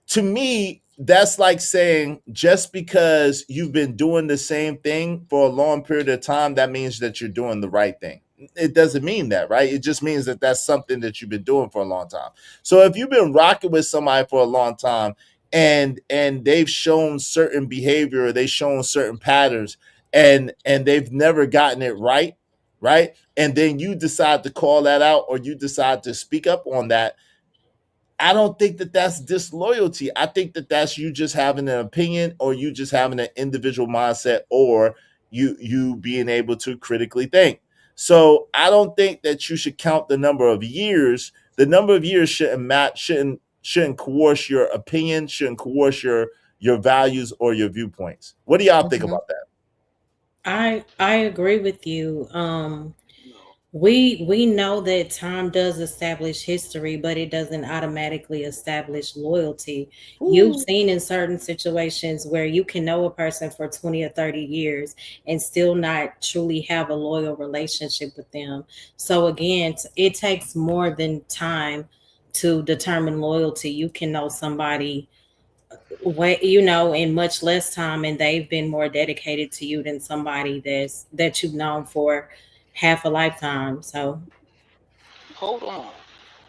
To me, that's like saying just because you've been doing the same thing for a long period of time, that means that you're doing the right thing. It doesn't mean that, right? It just means that that's something that you've been doing for a long time. So if you've been rocking with somebody for a long time and they've shown certain behavior, or they've shown certain patterns, and they've never gotten it right, and then you decide to call that out, or you decide to speak up on that, I don't think that that's disloyalty. I think that that's you just having an opinion, or you just having an individual mindset, or you being able to critically think. So I don't think that you should count the number of years. The number of years shouldn't coerce your opinion, shouldn't coerce your values or your viewpoints. What do y'all think about that? I agree with you. No. We know that time does establish history, but it doesn't automatically establish loyalty. You've Ooh. seen in certain situations where you can know a person for 20 or 30 years and still not truly have a loyal relationship with them. So again, it takes more than time to determine loyalty. You can know somebody in much less time, and they've been more dedicated to you than somebody that you've known for half a lifetime. So Hold on.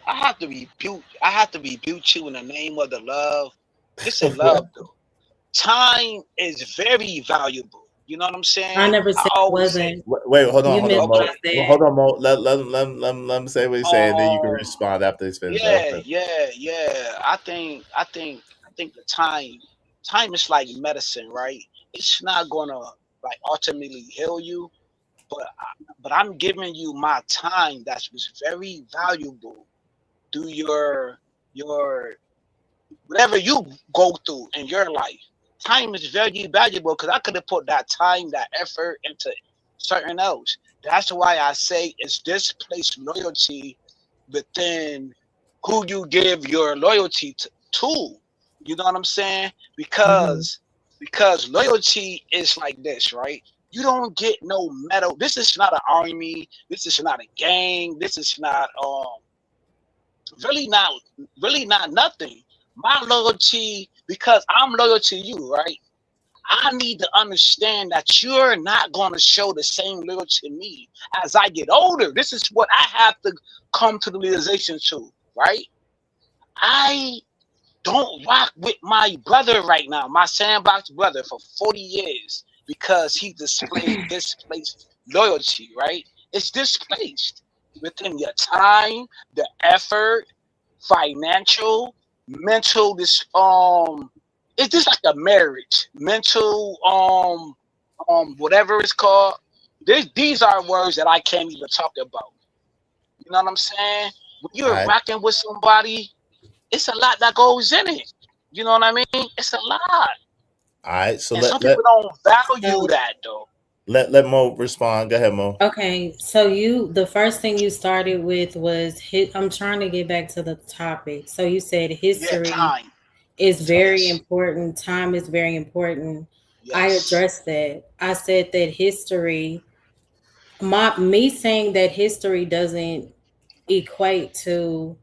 I have to rebuke you in the name of the love. This is What? love though. Time is very valuable. You know what I'm I saying? never I said it always say, wasn't. Wait, hold on, You hold on, missed what Mo. I okay, said. Hold on, Mo. Let him say what he's saying, then you can um, respond after he's finished. Go yeah, ahead. yeah. I think the time is like medicine, right? It's not gonna like ultimately heal you, but I'm giving you my time that was very valuable. Do your whatever you go through in your life. Time is very valuable because I could have put that time, that effort into certain else. That's why I say it's displaced loyalty within who you give your loyalty to. You know what I'm saying? Hmm. Because loyalty is like this, right? You don't get no medal. This is not an army. This is not a gang. This is not really not really not nothing. My loyalty, because I'm loyal to you, right? I need to understand that you're not going to show the same loyalty to me as I get older. This is what I have to come to the realization to, right? I don't rock with my brother right now, my sandbox brother, for 40 years because he displayed displaced loyalty, right? It's displaced within your time, the effort, financial, mental. It's just like a marriage, mental, whatever it's called. These are words that I can't even talk about. You know what I'm saying? When All you're right. rocking with somebody, it's a lot that goes in it. You know what I mean? It's a lot, All right. So and some people don't value So that though. let Mo respond. Go ahead, Mo. okay, so the first thing you started with was I'm trying to get back to the topic. So you said Yeah, history time. is very Yes, important. Time is very important. I yes. addressed that. I said that history, me saying that history doesn't equate to,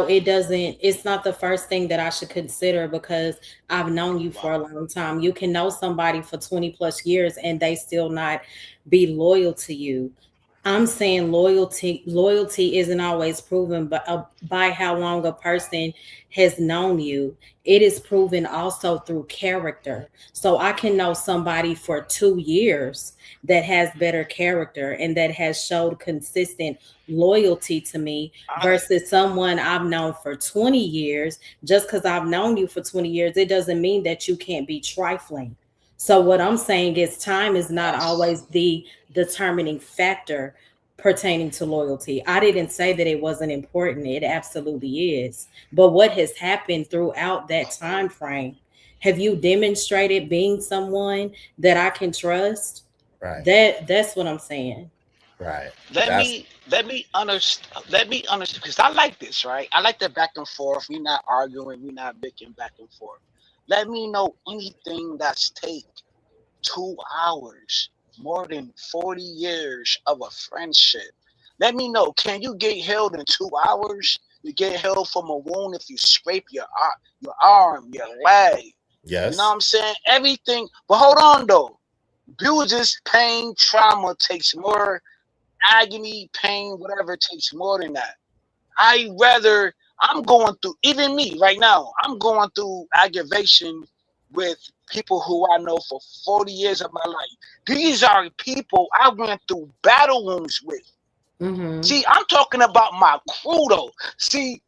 it doesn't, it's not the first thing that I should consider because I've known you for a Wow. long time. You can know somebody for 20 plus years and they still not be loyal to you. I'm saying loyalty isn't always proven by how long a person has known you. It is proven also through character. So I can know somebody for 2 years that has better character and that has showed consistent loyalty to me I versus someone I've known for 20 years. Just because I've known you for 20 years, it doesn't mean that you can't be trifling. So what I'm saying is time is not yes. always the determining factor pertaining to loyalty. I didn't say that it wasn't important. It absolutely is. But what has happened throughout that time frame? Have you demonstrated being someone that I can trust? Right. That's what I'm saying. Right. Let That's me understand. Let me understand because I like this, right? I like the back and forth. We're not arguing. We're not bickering back and forth. Let me know anything that's take 2 hours, more than 40 years of a friendship. Let me know. Can you get healed in 2 hours? You get healed from a wound if you scrape your arm, your leg. You know what yes. I'm saying? Everything. But hold on though. Bruises, pain, trauma takes more agony, pain, whatever takes more than that. I'm going through, even me right now, I'm going through aggravation with people who I know for 40 years of my life. These are people I went through battle wounds with. Mm-hmm. See, I'm talking about my crew though. See,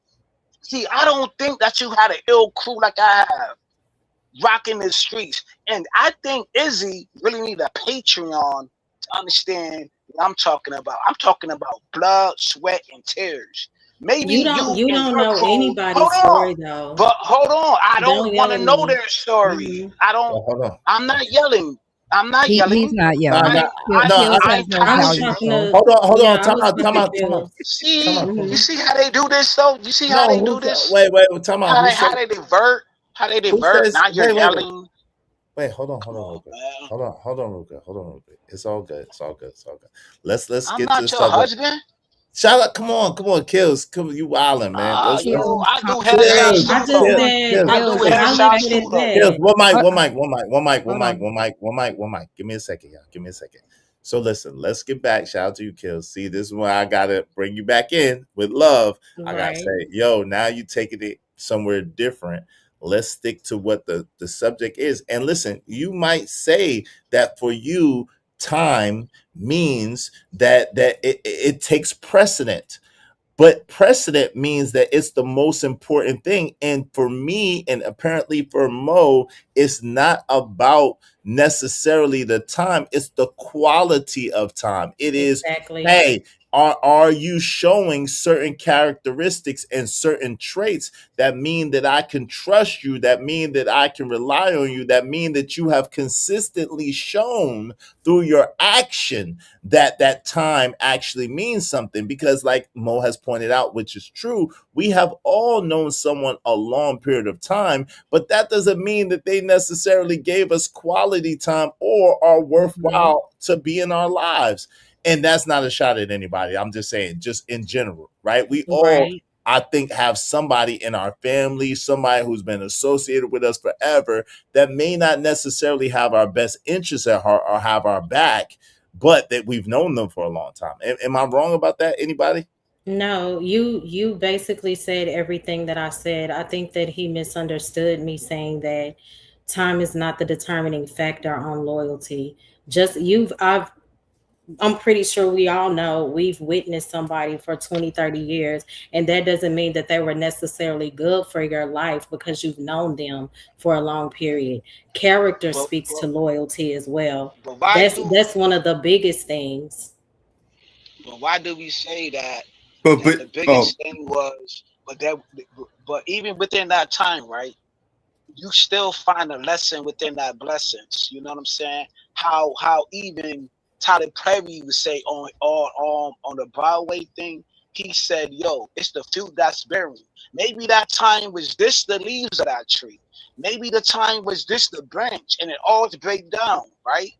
I don't think that you had an ill crew like I have rocking the streets. And I think Izzy really need a Patreon to understand what I'm talking about. I'm talking about blood, sweat, and tears. Maybe you You and don't your know crew, hold anybody's on. story though. But hold on. I Don't don't want yell to at know me. their story. Hmm. Well, hold on. I'm not yelling. I'm not He's yelling. not No, yelling. no, no. Kills I has ain't no I was value, passionate. talking so to Hold on. yeah, I Time was out. Time talking to out. Time out. Phil. Time See, out. you Hmm. see how they do this though? You see how No, they do this? wait. Time out. Who said? How they divert? How they Who divert? says? Now you're Wait. yelling. Wait, hold Come on real on, quick. man. Hold on real quick. It's all good. It's all good. It's all good. Let's I'm get to the not your subject. husband. Shout out, come on, kills. Come you wildin', man. Ah, Let's kills. I do Calm headshots kills, I too, down. just though. kills, said I kills, do Kills. kills, I'll leave headshots it too, at though. kills. that. Hold on. One mic. Give me a second, y'all. Give me a second. So listen, let's get back. Shout out to you, kills. See, this is why I gotta bring you back in with love. I gotta Right. say, yo, now you taking it somewhere different. Let's stick to what the subject is. And listen, you might say that for you, time means that it takes precedent, but precedent means that it's the most important thing. And for me, and apparently for Mo, it's not about necessarily the time, it's the quality of time. It is, Exactly. hey, are you showing certain characteristics and certain traits that mean that I can trust you, that mean that I can rely on you, that mean that you have consistently shown through your action that time actually means something? Because like Mo has pointed out, which is true, we have all known someone a long period of time, but that doesn't mean that they necessarily gave us quality time or are Hmm. worthwhile to be in our lives. And that's not a shot at anybody. I'm just saying, just in general, right? We all, Right. I think, have somebody in our family, somebody who's been associated with us forever, that may not necessarily have our best interests at heart or have our back, but that we've known them for a long time. Am I wrong about that? Anybody? No, you basically said everything that I said. I think that he misunderstood me saying that time is not the determining factor on loyalty. Just I'm pretty sure we all know we've witnessed somebody for 20, 30 years, and that doesn't mean that they were necessarily good for your life because you've known them for a long period. Character But speaks to loyalty as well. but why do That's one of the biggest things. but why do we say that but the oh, biggest thing was but even within that time, right? You still find a lesson within that blessings. You know what I'm saying? How even Tyler Perry would say on the Broadway thing, he said, "Yo, it's the fruit that's bearing. Maybe that time was this the leaves of that tree. Maybe the time was this the branch, and it all break down, right?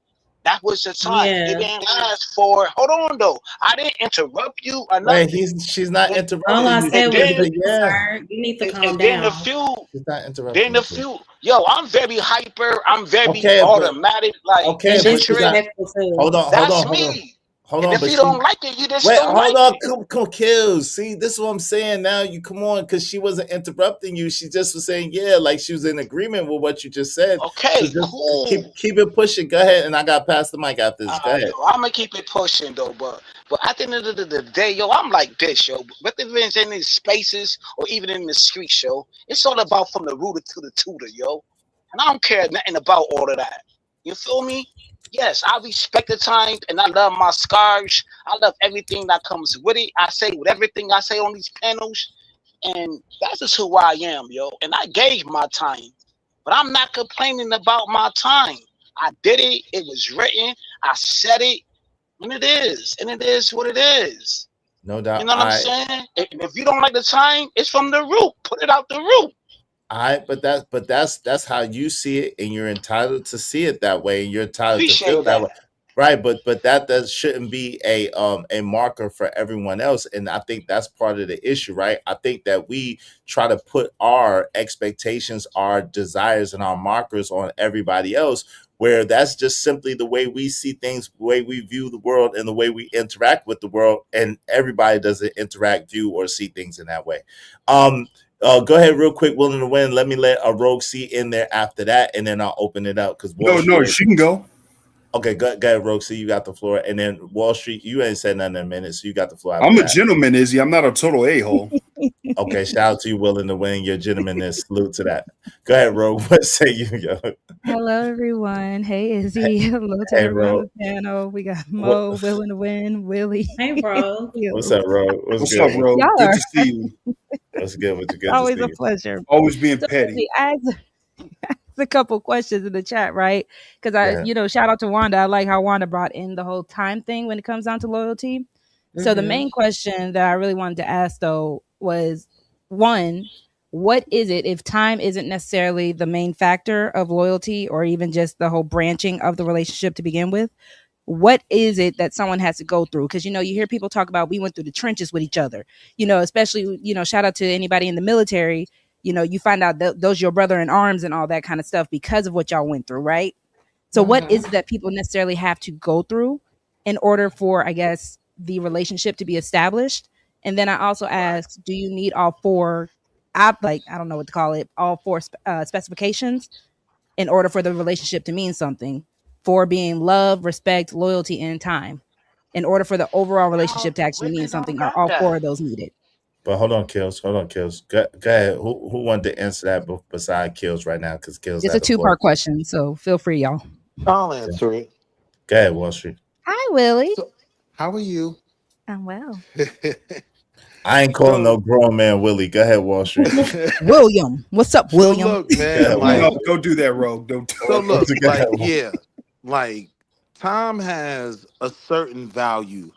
That was the time. It Yeah. didn't last for. Hold on, though. I didn't interrupt you or Wait, nothing. she's not And, All interrupting I you. said and was She then said, listen, yeah, sir, you need to calm and then the down. few she's not then interrupting the you. Sis. few, yo, I'm very hyper. I'm very Okay, but automatic, like And but she's centric. not. disrespectful too. That's me. Hold And on, if but you she don't like it, you just wait. don't Hold like on, it. come kills. See, this is what I'm saying. Now you come on, because she wasn't interrupting you. She just was saying, yeah, like she was in agreement with what you just said. So Okay, just cool. keep it pushing. Go ahead, and I got past the mic after this. Go ahead. Yo, I'm gonna keep it pushing though, but at the end of the day, yo, I'm like this, yo. Whether it's in these spaces or even in the street, yo, it's all about from the rooter to the tutor, yo. And I don't care nothing about all of that. You feel me? Yes, I respect the time and I love my scars. I love everything that comes with it. I say with everything I say on these panels, and that's just who I am, yo. And I gave my time, but I'm not complaining about my time. I did it. It was written. I said it, and it is what it is. No You doubt. know what I'm saying? If you don't like the time, it's from the root. Put it out the root. That's how you see it, and you're entitled to see it that way, and you're entitled to feel Appreciate that that. way, right? But that shouldn't be a marker for everyone else, and I think that's part of the issue, right? I think that we try to put our expectations, our desires, and our markers on everybody else, where that's just simply the way we see things, the way we view the world, and the way we interact with the world, and everybody doesn't interact, view, or see things in that way. Go ahead real quick, willing to win. Let me let a Rogue C in there after that, and then I'll open it up because Wall No, Street. she can go. Okay, go ahead, Rogue C. You got the floor, and then Wall Street. You ain't said nothing in a minute, so you got the floor. After I'm a that. gentleman, Izzy. I'm not a total a-hole. Okay, shout out to you, willing to win. Your gentlemanness. Salute to that. Go ahead, Rogue. What say you, yo? Hello, everyone. Hey, Izzy. Hello to Hey, everyone on Rogue. the panel. We got What, Mo, Willing to Win, Willie. Hey, bro. what's You. up, Rogue? What's What's good? up, bro? Y'all Good are to see you. What's good? What's it's good to always see a you? pleasure. Always being So, petty. Izzy, I asked a couple questions in the chat, right? Because Go ahead. shout out to Wanda. I like how Wanda brought in the whole time thing when it comes down to loyalty. So the Mm-hmm. main question that I really wanted to ask though was one, what is it if time isn't necessarily the main factor of loyalty or even just the whole branching of the relationship to begin with? What is it that someone has to go through? Because you hear people talk about we went through the trenches with each other, especially, shout out to anybody in the military. You find out that those your brother in arms and all that kind of stuff because of what y'all went through, right? So what is Mm-hmm. it that people necessarily have to go through in order for, I guess, the relationship to be established? And then I also Right. ask, do you need all four, I don't know what to call it, all four specifications in order for the relationship to mean something? For being love, respect, loyalty, and time. In order for the overall relationship to Y'all actually mean really don't something, are got all four that. of those needed? But hold on, Kills. Hold on, Kills. Go ahead. Who wanted to answer that beside Kills right now? Because Kills It's a had the floor. two-part question, so feel free, y'all. I'll answer it. Go ahead, Wall Street. Hi, Willie. So, how are you? I'm well. I ain't calling no so, grown man Willie. Go ahead, Wall Street. William. What's up, so William? look, Go man. ahead, Wall No, Like, Street. don't do that, Rogue. Don't. so look, Go ahead, like, Wall Street. yeah, like, time has a certain value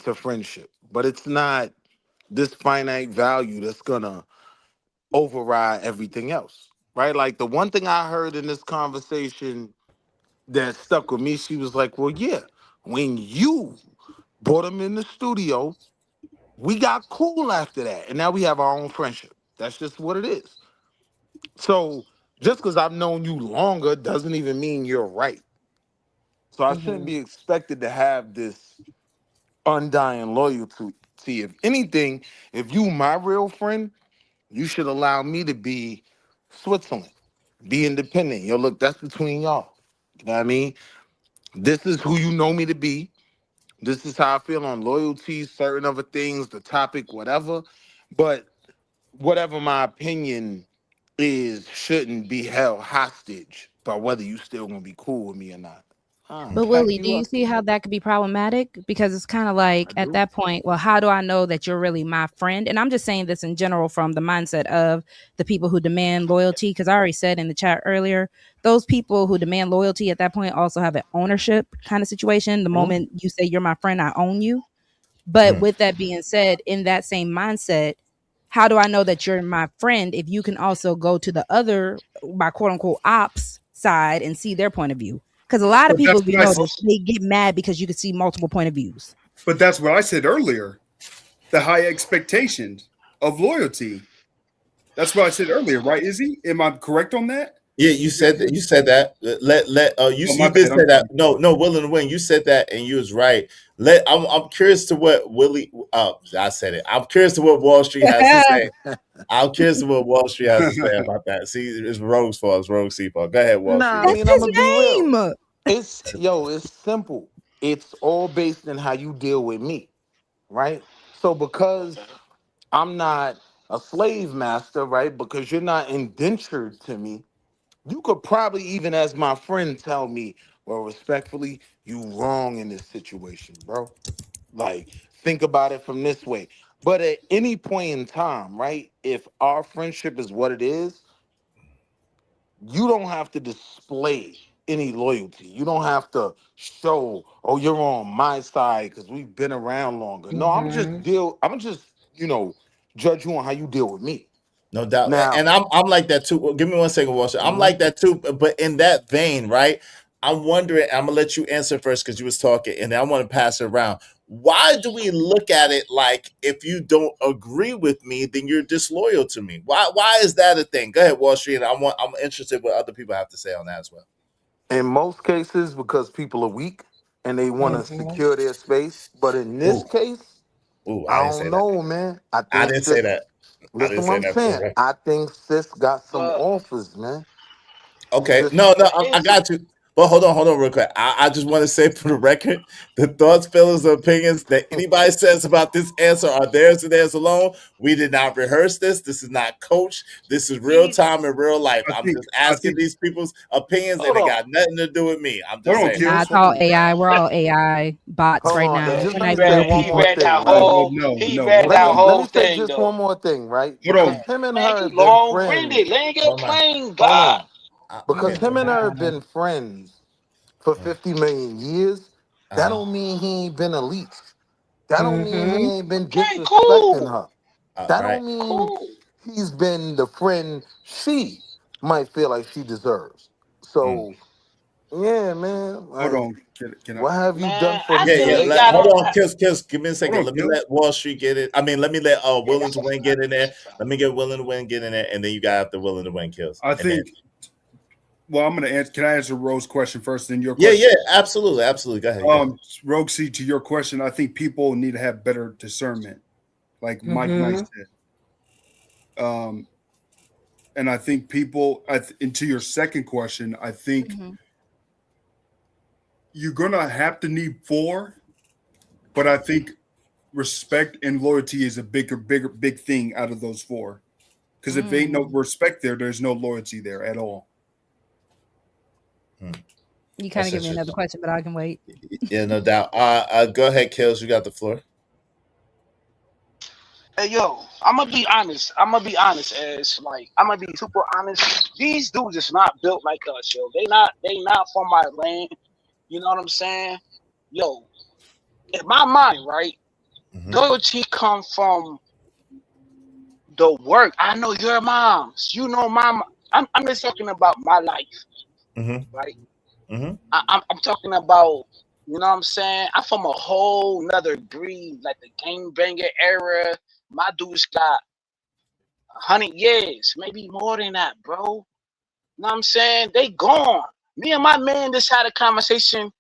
to friendship, but it's not this finite value that's gonna override everything else, right? Like the one thing I heard in this conversation that stuck with me, she was like, "Well, yeah, when you brought him in the studio, we got cool after that, and now we have our own friendship. That's just what it is. So just because I've known you longer doesn't even mean you're right. So I shouldn't Mm-hmm. be expected to have this undying loyalty. If anything, if you my real friend, you should allow me to be Switzerland. Be independent. Yo, look, that's between y'all. You know what I mean? This is who you know me to be. This is how I feel on loyalty, certain other things, the topic, whatever. But whatever my opinion is shouldn't be held hostage by whether you still gonna be cool with me or not. I'll But pack Willie, do you you up. see how that could be problematic? Because it's kind of I like at do. that point, well, how do I know that you're really my friend? And I'm just saying this in general from the mindset of the people who demand loyalty. Because I already said in the chat earlier, those people who demand loyalty at that point also have an ownership kind of situation. The Mhm. moment you say you're my friend, I own you. But Mm. with that being said, in that same mindset, how do I know that you're my friend if you can also go to the other, my quote unquote ops side and see their point of view? Because a lot of But that's people, if you what notice, they get mad because you can see multiple point of views. But that's what I said earlier. The high expectations of loyalty. That's what I said earlier, right, Izzy? Am I correct on that? Yeah, you said that. You said that. You Oh, my did bad. say I'm that. sorry. No, Willing to Win. You said that, and you was right. I'm curious to what Willie. I said it. I'm curious to what Wall Street has to say. I'm curious to what Wall Street has to say about that. See, it's Rogue's fault. It's Rogue's fault. Go ahead, Wall Nah, Street. I That's mean, I'm his gonna be real. name. It's simple. It's all based on how you deal with me, right? So because I'm not a slave master, right? Because you're not indentured to me, you could probably even as my friend tell me, well, respectfully, you wrong in this situation, bro. Like, think about it from this way. But at any point in time, right? If our friendship is what it is, you don't have to display any loyalty. You don't have to show, oh, you're on my side because we've been around longer. No, I'm just, judge you on how you deal with me. No doubt, Now, and I'm like that too. Well, give me 1 second, Walter. I'm mhm. like that too, but in that vein, right? I'm wondering. I'm gonna let you answer first because you was talking, and then I want to pass it around. Why do we look at it like if you don't agree with me, then you're disloyal to me? Why is that a thing? Go ahead, Wall Street. And I'm interested what other people have to say on that as well. In most cases, because people are weak and they want to secure their space. But in this Ooh, case, I I didn't say don't that. know, man. I I think didn't say sis, that. I didn't listen what say I'm that for saying. real. I think sis got some But offers, man. Okay, Sis, no, but I here's the got you. But hold on, real quick. I just want to say for the record, the thoughts, feelings, or opinions that anybody says about this answer are theirs and theirs alone. We did not rehearse this. This is not coached. This is real he. time in real life. I I'm think just I asking think these people's opinions, and Hold it on. got nothing to do with me. I'm hold just on, saying Nah, that. Kills. it's Hold all on. AI. We're all AI bots hold right on. now. Yeah, We're Just not let me even say real one he more people. read that thing, No, right? no, whole no, he no. read Hold Let that me on. let whole me say thing just though. one more thing, right? Hold Because on. him and Man, her he have been long winded. friends. Land your One mic. plane, Hold God. on. You Because can him and her have Wow. been friends for 50 million years, that uh, don't mean he ain't been a leech. That don't mean he Mm-hmm. ain't been Okay, disrespecting cool. her. That right. don't mean Cool. he's been the friend she might feel like she deserves. Mm. So yeah, man, Hold like on. Can I? what have you done Man, for I Yeah, me think yeah. he lately, got Hold on. man? on, Kills. Give me a Hold second. on, Let me Kills. let Wall Street get it. I mean, let me let Yeah, Willing that's to what Win get in there. Let me get Willing to Win get in there, and then you got the Willing to Win Kills, I and then think. Well, I'm gonna answer. Can I answer Rose's question first, then your yeah, question? absolutely, absolutely. Go ahead, go ahead. Rogue C, to your question, I think people need to have better discernment, like Mike Knight Mm-hmm. said. Um, and I think people. And to your second question, I think Mhm. you're gonna have to need four, but I think respect and loyalty is a big thing out of those four. Because if ain't no Mm. respect there, there's no loyalty there at all. Hmm. You kind of That's give me another interesting. question, but I can wait. Yeah, no doubt. Go ahead, Kills. You got the floor. Hey yo, I'm gonna be honest. I'm gonna be honest. As like, I'm gonna be super honest. These dudes is not built like us, yo. They not. They not from my land. You know what I'm saying? Yo, in my mind, right? Mm-hmm. Loyalty come from the work. I know your moms. You know my. I'm just talking about my life, Mm-hmm. right? Mm-hmm. I'm talking about. You know what I'm saying? I'm from a whole nother breed, like the game banger era. My dudes got 100 years, maybe more than that, bro. You know what I'm saying? They gone. Me and my man just had a conversation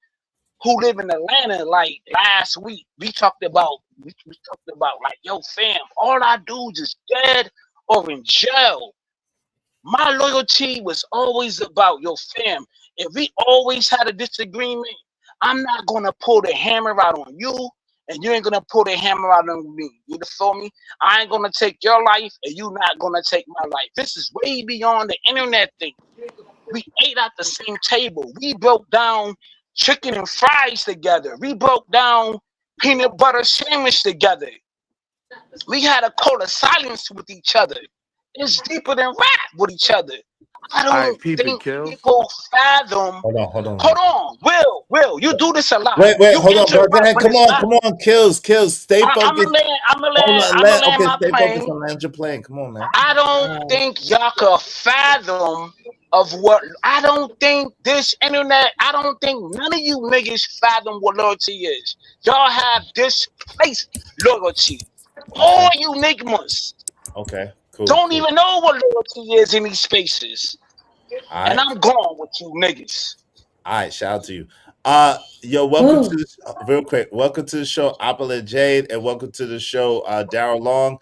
who live in Atlanta like last week. We talked about like, yo, fam, all our dudes is dead or in jail. My loyalty was always about, yo, fam, if we always had a disagreement, I'm not gonna pull the hammer out on you, and you ain't gonna pull the hammer out on me. You feel me? I ain't gonna take your life, and you not gonna take my life. This is way beyond the internet thing. We ate at the same table. We broke down chicken and fries together. We broke down peanut butter sandwich together. We had a code of silence with each other. It's deeper than rap with each other. I All right, don't peep it, think Kills. people fathom. Hold on, Hold real quick. on, Will, you do this a lot. Wait, You hold on, bro. Go interrupt ahead. when it's not. Come on, Kills. Stay I'm focused. gonna land. Hold on, I'm gonna land okay, my stay focused plane. on land your plane. Come on, man. I don't think y'all could fathom of what. I don't think this internet. I don't think none of you niggas fathom what loyalty is. Y'all have displaced loyalty. Okay, All you niggas okay, cool, don't cool. even know what loyalty is in these spaces. All And right. I'm going with you niggas. All right, shout out to you. Yo, welcome to Ooh. the real quick. Welcome to the show, Apple Jade, and welcome to the show, Daryl Long.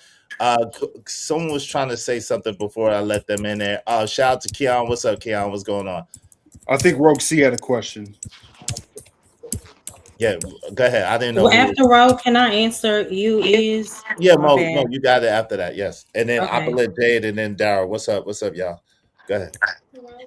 Someone was trying to say something before I let them in there. Shout out to Keon. What's up, Keon? What's going on? I think Rogue C had a question. Yeah, go ahead. I didn't know Well, who. after roll, can I answer you is Yeah, my Mo, bad. you got it after that. Yes, and then Okay. Apple Jade, and then Daryl. What's up? What's up, y'all? Go ahead.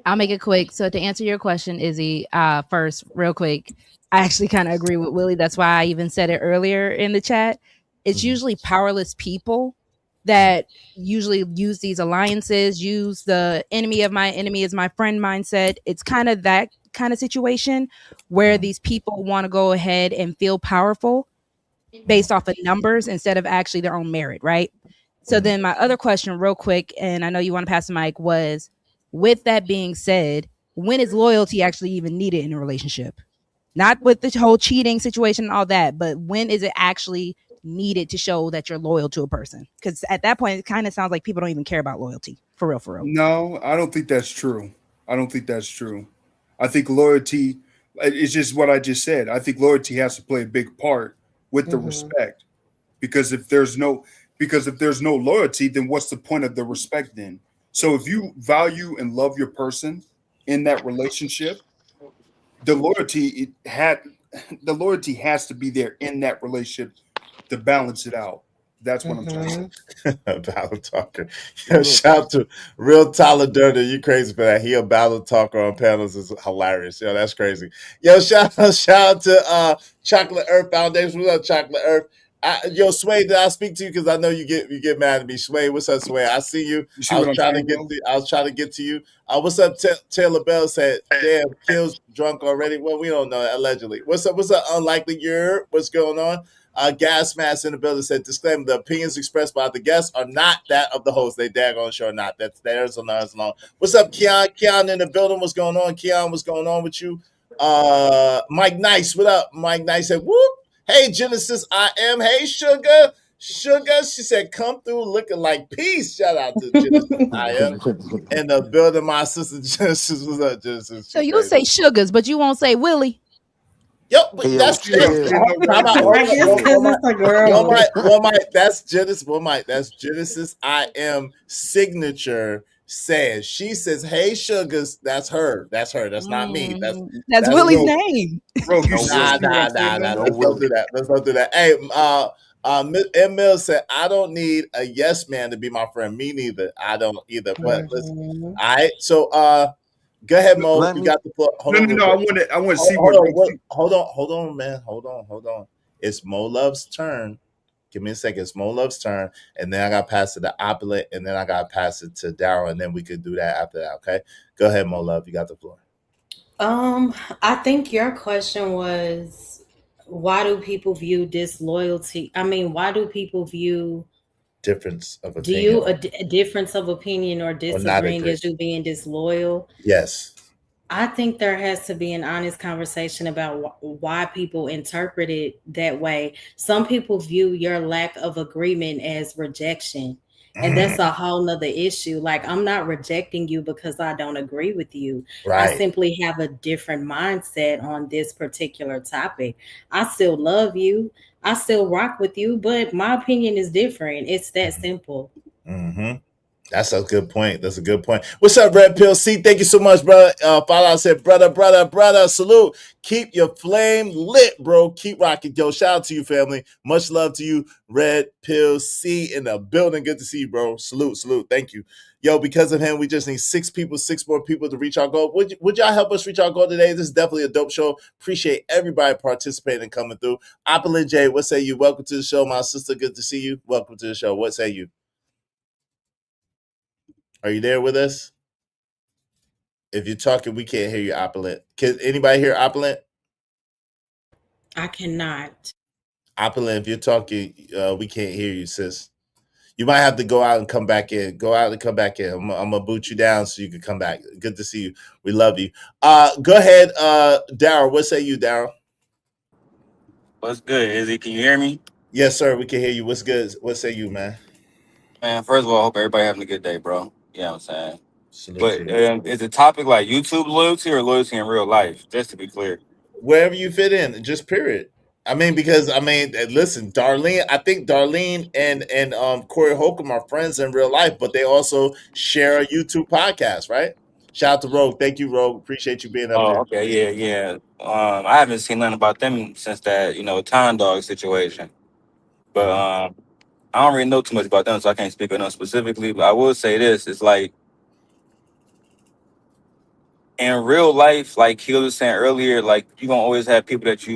I'll make it quick. So to answer your question, Izzy, first, real quick, I actually kind of agree with Willie. That's why I even said it earlier in the chat. It's usually powerless people that usually use these alliances, use the enemy of my enemy is my friend mindset. It's kind of that kind of situation where these people want to go ahead and feel powerful based off of numbers instead of actually their own merit, right? So then my other question, real quick, and I know you want to pass the mic, was with that being said, when is loyalty actually even needed in a relationship? Not with the whole cheating situation and all that, but when is it actually needed to show that you're loyal to a person? Because at that point, it kind of sounds like people don't even care about loyalty. For real, for real. No, I don't think that's true. I don't think that's true. I think loyalty it's just what I just said. I think loyalty has to play a big part with the respect. Because if there's no loyalty, then what's the point of the respect then? So if you value and love your person in that relationship, the loyalty the loyalty has to be there in that relationship to balance it out. That's what I'm trying to say. Battle talker. Yo, shout out to real Tyler Durden. You crazy for that. He a battle talker on panels is hilarious. Yo, that's crazy. Yo, shout out to Chocolate Earth Foundation. What's up, Chocolate Earth? Yo, Sway, did I speak to you? Because I know you get mad at me. Sway, what's up, Sway? I see you. You see I what was I'm trying to saying, get bro? to. I was trying to get to you. What's up, Taylor Bell said, "Damn, Kill's drunk already." Well, we don't know. Allegedly. What's up? What's up? Unlikely. What's going on? Gas Mask in the building said, disclaimer, the opinions expressed by the guests are not that of the host. They daggone sure not. That's theirs or theirs alone. What's up, Keon? Keon in the building. What's going on? Keon, what's going on with you? Mike Nice, what up? Mike Nice said, whoop. Hey, Genesis, I am. Hey, Sugar. Sugar, she said, come through looking like peace. Shout out to Genesis, I am. In the building, my sister Genesis. What's up, Genesis? So you'll say sugars, but you won't say Willie. Yep, Hey, yo, that's chill. time out. I guess because it's a girl. One mic. That's Genesis. One mic. That's Genesis. I am signature saying. She says, "Hey, sugars." That's her. That's her. That's not me. That's Willie's Bro, name. Bro, you No see Willie. what I'm saying, nah. though? No Let's don't do that. Let's don't do that. Hey, M. Mill said, "I don't need a yes man to be my friend. Me neither. I don't either." But listen. All right. So, go ahead, Mo. Let You me. got the floor. Hold No, on. no, real no. quick. I want to see what Hold on, man. Hold on. It's Mo Love's turn. Give me a second. It's Mo Love's turn, and then I got to pass it to Opulent, and then I got to pass it to Daryl, and then we could do that after that. Okay, go ahead, Mo Love. You got the floor. I think your question was, why do people view disloyalty? I mean, why do people view Difference of do opinion you a difference of opinion or or not disagreeing agree? as you being disloyal? Yes. I think there has to be an honest conversation about why people interpret it that way. Some people view your lack of agreement as rejection. And that's a whole nother issue. Like, I'm not rejecting you because I don't agree with you. I Right. simply have a different mindset on this particular topic. I still love you. I still rock with you, but my opinion is different. It's that simple. Mm-hmm. That's a good point. That's a good point. What's up, Red Pill C? Thank you so much, brother. Fallout said, brother, salute. Keep your flame lit, bro. Keep rocking. Yo, shout out to you, family. Much love to you, Red Pill C in the building. Good to see you, bro. Salute. Thank you. Yo, because of him, we just need six more people to reach our goal. Would y'all help us reach our goal today? This is definitely a dope show. Appreciate everybody participating and coming through. Opulent J, what say you? Welcome to the show, my sister. Good to see you. Welcome to the show. What say you? Are you there with us? If you're talking, we can't hear you, Opulent. Can anybody hear Opulent? I cannot. Opulent, if you're talking, we can't hear you, sis. You might have to go out and come back in. Go out and come back in. I'm gonna boot you down so you can come back. Good to see you. We love you. Go ahead, Daryl. What say you, Daryl? What's good, Izzy? Can you hear me? Yes, sir. We can hear you. What's good? What say you, man? Man, first of all, I hope everybody having a good day, bro. You know what I'm saying? Salute to But you. is the topic like YouTube loyalty or loyalty in real life? Just to be clear. Wherever you fit in, just period. I mean, because listen, Darlene. I think Darlene and Corey Holcomb are friends in real life, but they also share a YouTube podcast, right? Shout out to Rogue. Thank you, Rogue. Appreciate you being up Oh, here. okay, yeah, yeah. I haven't seen nothing about them since that Time Dog situation. But Mhm. I don't really know too much about them, so I can't speak on them specifically. But I will say this: it's like in real life, like he was saying earlier, like you gonna always have people that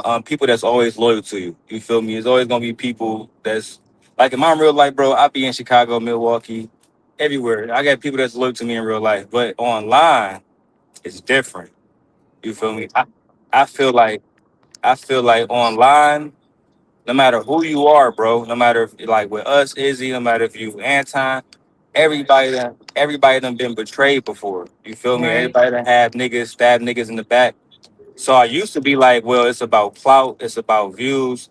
um, people that's always loyal to you. You feel me? There's always gonna be people that's like in my real life, bro. I be in Chicago, Milwaukee, everywhere. I got people that's loyal to me in real life, but online it's different. You feel me? I feel like online, no matter who you are, bro, no matter if like with us, Izzy, no matter if you Anton, everybody done been betrayed before. You feel me? Right. Everybody done had niggas stab niggas in the back. So I used to be like, well, it's about clout, it's about views.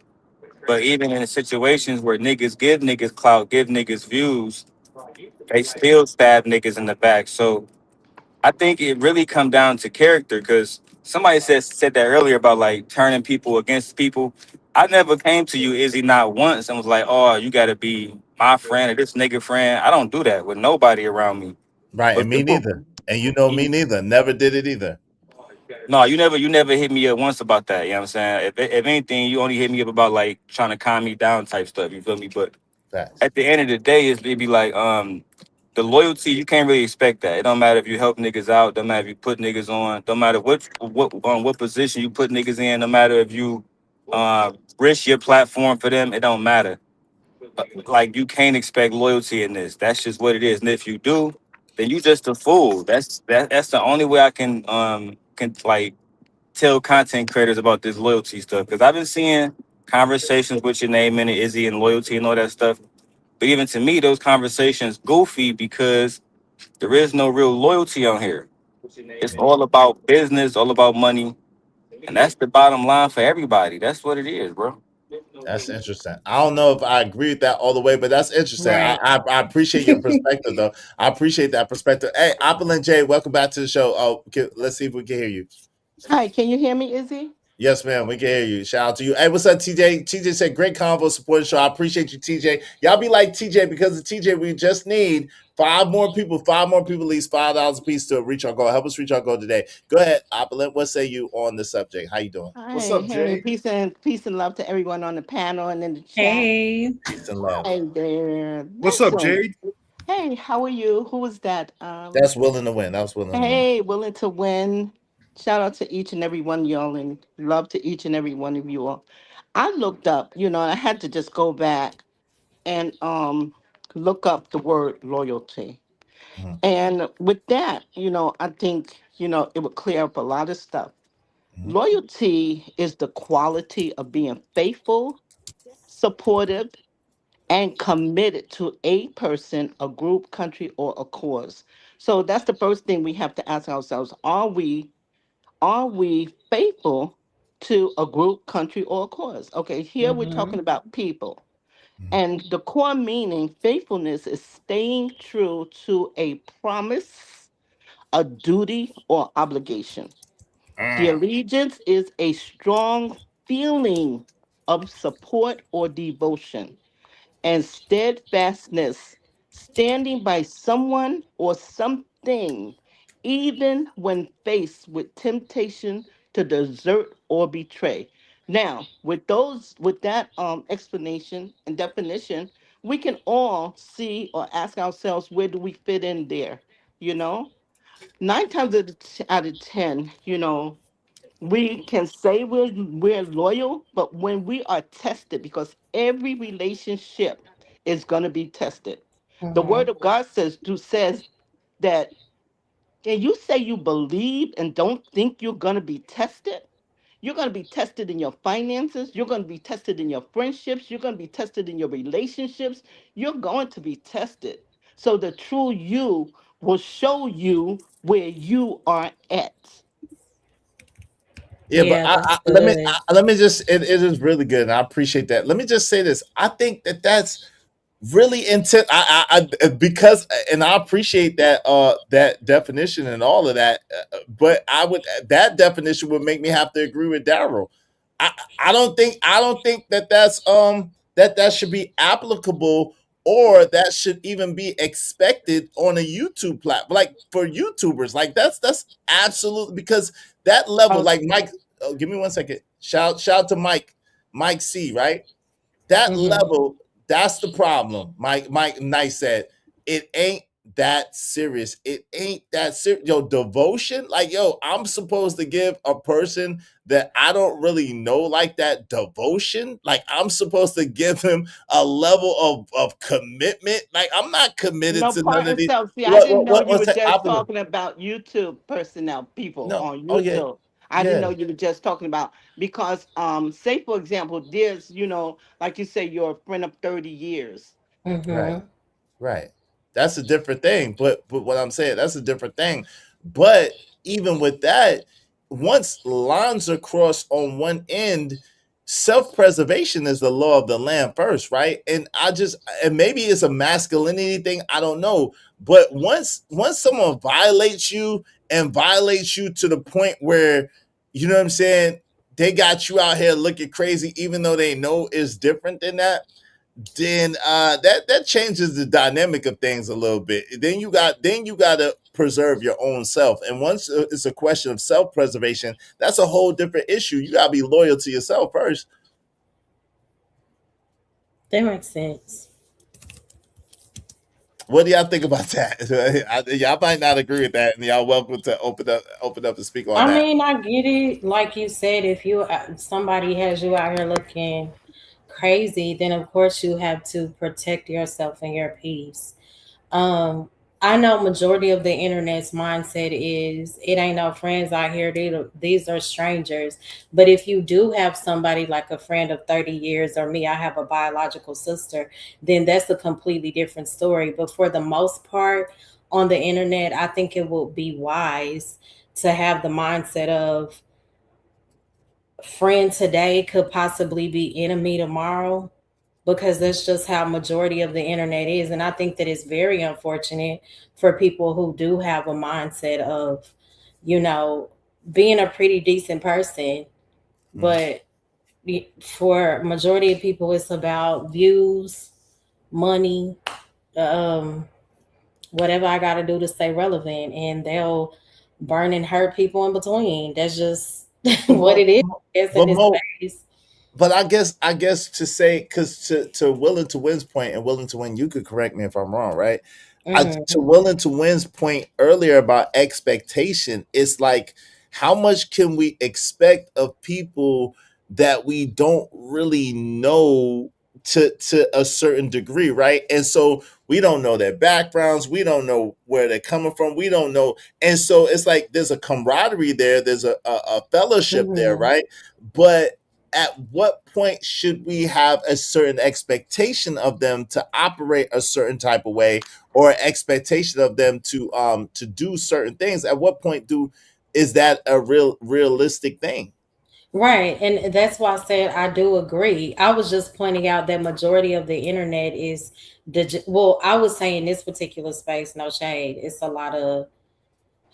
But even in situations where niggas give niggas clout, give niggas views, they still stab niggas in the back. So I think it really come down to character because somebody said that earlier about like turning people against people. I never came to you, Izzy, not once and was like, oh, you got to be my friend or this nigga friend. I don't do that with nobody around me. Right, and But me people, neither. And you know me neither. Never did it either. no, you never hit me up once about that. You know what I'm saying? If anything, you only hit me up about like trying to calm me down type stuff. You feel me? But Facts. at the end of the day, it'd be like the loyalty, you can't really expect that. It don't matter if you help niggas out, don't matter if you put niggas on, don't matter what position you put niggas in, no matter if you risk your platform for them, it don't matter. Like you can't expect loyalty in this. That's just what it is. And if you do, then you just a fool. That's the only way I can like tell content creators about this loyalty stuff. Because I've been seeing conversations with your name in it, Izzy, and loyalty and all that stuff. But even to me, those conversations goofy because there is no real loyalty on here. It's all about business, all about money, and that's the bottom line for everybody. That's what it is, bro. That's interesting. I don't know if I agree with that all the way, but that's interesting. I, Right. I, I appreciate your perspective, though. I appreciate that perspective. Hey, Apple and Jay, welcome back to the show. Oh, let's see if we can hear you. Hi, can you hear me, Izzy? Yes, ma'am. We can hear you. Shout out to you. Hey, what's up, TJ? TJ said, great convo, support the show. I appreciate you, TJ. Y'all be like TJ because of TJ, we just need five more people, at least $5 a piece to reach our goal. Help us reach our goal today. Go ahead, Apple. What say you on the subject? How you doing? What's Hi, up, hey, Jay? peace and love to everyone on the panel and in the chat. Hey. Peace and love. Hi there. What's up, Listen, Jade? hey, how are you? Who was that? That's willing to win. That was willing to win. Hey, willing to win. Shout out to each and every one of y'all and love to each and every one of you all. I looked up, I had to just go back and look up the word loyalty. Mhm, And with that, I think, it would clear up a lot of stuff. mhm, Loyalty is the quality of being faithful, supportive, and committed to a person, a group, country, or a cause. So that's the first thing we have to ask ourselves. Are we faithful to a group, country, or a cause? Okay, here we're Mm-hmm. talking about people. mhm. And the core meaning, faithfulness, is staying true to a promise, a duty, or obligation. The Mm. allegiance is a strong feeling of support or devotion, and steadfastness, standing by someone or something, even when faced with temptation to desert or betray. Now, with that explanation and definition, we can all see or ask ourselves, where do we fit in there? You know, 9 times out of 10, we can say we're loyal, but when we are tested, because every relationship is going to be tested. The Mm-hmm. word of God says that, and you say you believe and don't think you're going to be tested. You're going to be tested in your finances. You're going to be tested in your friendships. You're going to be tested in your relationships. You're going to be tested. So the true you will show you where you are at. Yeah, but Yeah, that's let good. me just it is really good, and I appreciate that. Let me just say this: I think that's really intent. I because, and I appreciate that that definition and all of that, but that definition would make me have to agree with Daryl. I I don't think that that should be applicable, or that should even be expected on a YouTube platform, like for YouTubers. Like that's absolutely, because that level, Oh, like Mike. Oh, give me 1 second. Shout to Mike C. Right, that Mm-hmm. level, that's the problem. Mike Nice said, it ain't that serious. It ain't that serious. Yo, devotion, like, yo, I'm supposed to give a person that I don't really know like that devotion. Like, I'm supposed to give him a level of commitment. Like, I'm not committed no to none part of of these. self. See, I didn't know you What's were that? just talking about YouTube personnel, people No. on Oh yeah, YouTube. I didn't yeah. know you were just talking about, because say for example, there's, like you say, you're a friend of 30 years. Right. Mm-hmm. Right. That's a different thing. But what I'm saying, that's a different thing. But even with that, once lines are crossed on one end, self-preservation is the law of the land first, right? And maybe it's a masculinity thing, I don't know. But once someone violates you to the point where, you know what I'm saying, they got you out here looking crazy, even though they know it's different than that, then that changes the dynamic of things a little bit. Then you got to preserve your own self, and once it's a question of self-preservation, that's a whole different issue. You got to be loyal to yourself first. That makes sense. What do y'all think about that? Y'all might not agree with that, and y'all welcome to open up and speak on I that. mean, I get it. Like you said, if you somebody has you out here looking crazy, then of course you have to protect yourself and your peace. Um, I know majority of the internet's mindset is it ain't no friends out here. These are strangers. But if you do have somebody like a friend of 30 years, or me, I have a biological sister, then that's a completely different story. But for the most part on the internet, I think it will be wise to have the mindset of friend today could possibly be enemy tomorrow, because that's just how majority of the internet is. And I think that it's very unfortunate for people who do have a mindset of, you know, being a pretty decent person, Mm. but for majority of people it's about views, money, um whatever I got to do to stay relevant, and they'll burn and hurt people in between. That's just But what Mo, it is, I guess, in but this Mo, space. but I guess to say, because to Willing to Win's point, and Willing to Win, you could correct me if I'm wrong, right? To Hmm. Willing to Win's point earlier about expectation, it's like, how much can we expect of people that we don't really know, to a certain degree, right? And so we don't know their backgrounds, we don't know where they're coming from, we don't know, and so it's like there's a camaraderie there, there's a fellowship there, Hmm. right? But at what point should we have a certain expectation of them to operate a certain type of way, or expectation of them to do certain things? At what point is that a realistic thing? Right. And that's why I said I do agree. I was just pointing out that majority of the internet is well, I would say in this particular space, no shade. It's a lot of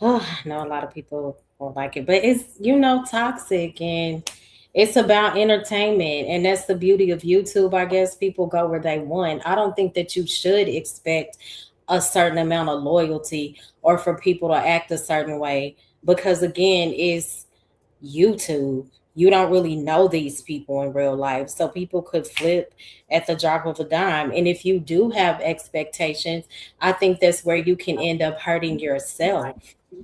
no, a lot of people won't like it, but it's, toxic, and it's about entertainment. And that's the beauty of YouTube. I guess people go where they want. I don't think that you should expect a certain amount of loyalty or for people to act a certain way, because again, it's YouTube. You don't really know these people in real life. So people could flip at the drop of a dime. And if you do have expectations, I think that's where you can end up hurting yourself,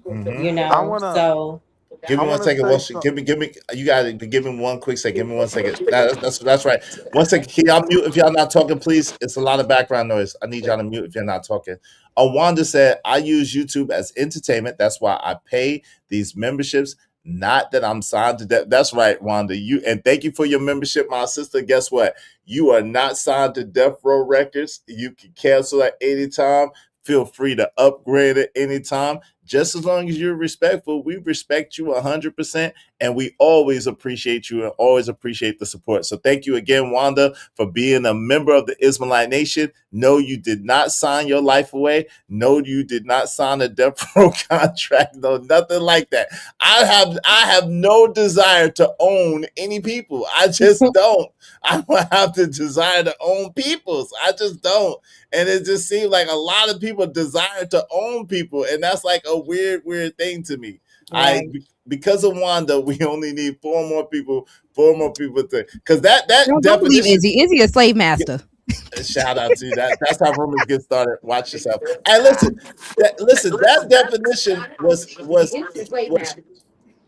Hmm. I wanna So, Give I me one wanna second. say Give something. me, You got to give me 1 quick second. Give me 1 second. That's right. 1 second. Can y'all mute if y'all not talking, please? It's a lot of background noise. I need y'all to mute if you're not talking. Wanda said, I use YouTube as entertainment. That's why I pay these memberships. Not that I'm signed to that. That's right, Wanda. And thank you for your membership, my sister. Guess what? You are not signed to Death Row Records. You can cancel at any time. Feel free to upgrade at any time. Just as long as you're respectful, we respect you 100%, and we always appreciate you and always appreciate the support. So thank you again, Wanda, for being a member of the Ismailite Nation. No, you did not sign your life away. No, you did not sign a death row contract. No, nothing like that. I have no desire to own any people. I just don't. I don't have the desire to own peoples. I just don't. And it just seems like a lot of people desire to own people, and that's like a weird thing to me. Right. Because of Wanda, we only need four more people to, because that Don't believe definition. Izzy. Izzy a slave master. Shout out to you. That's how rumors get started. Watch yourself. And listen, that definition was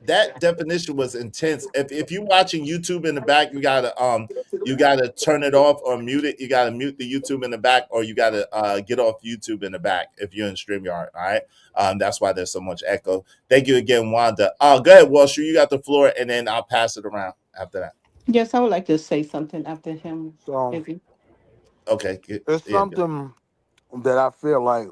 that definition was intense. If you're watching YouTube in the back, you gotta turn it off or mute it. You gotta mute the YouTube in the back, or you gotta get off YouTube in the back if you're in StreamYard. All right. That's why there's so much echo. Thank you again, Wanda. Go ahead, Wall Street. You got the floor, and then I'll pass it around after that. Yes, I would like to say something after him. So Izzy. Okay. it's Yeah. something that I feel like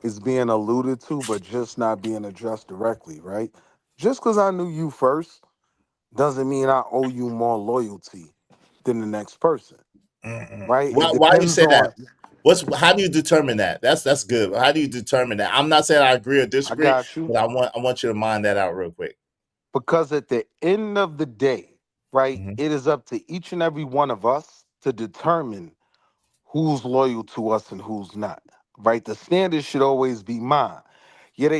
is being alluded to, but just not being addressed directly, right? Just because I knew you first doesn't mean I owe you more loyalty than the next person, right? It Why you depends say that? on. How do you determine that? That's good. How do you determine that? I'm not saying I agree or I disagree, got you. but I want you to mind that out real quick. Because at the end of the day, right, Mhm. it is up to each and every one of us to determine who's loyal to us and who's not, right? The standard should always be mine. Yet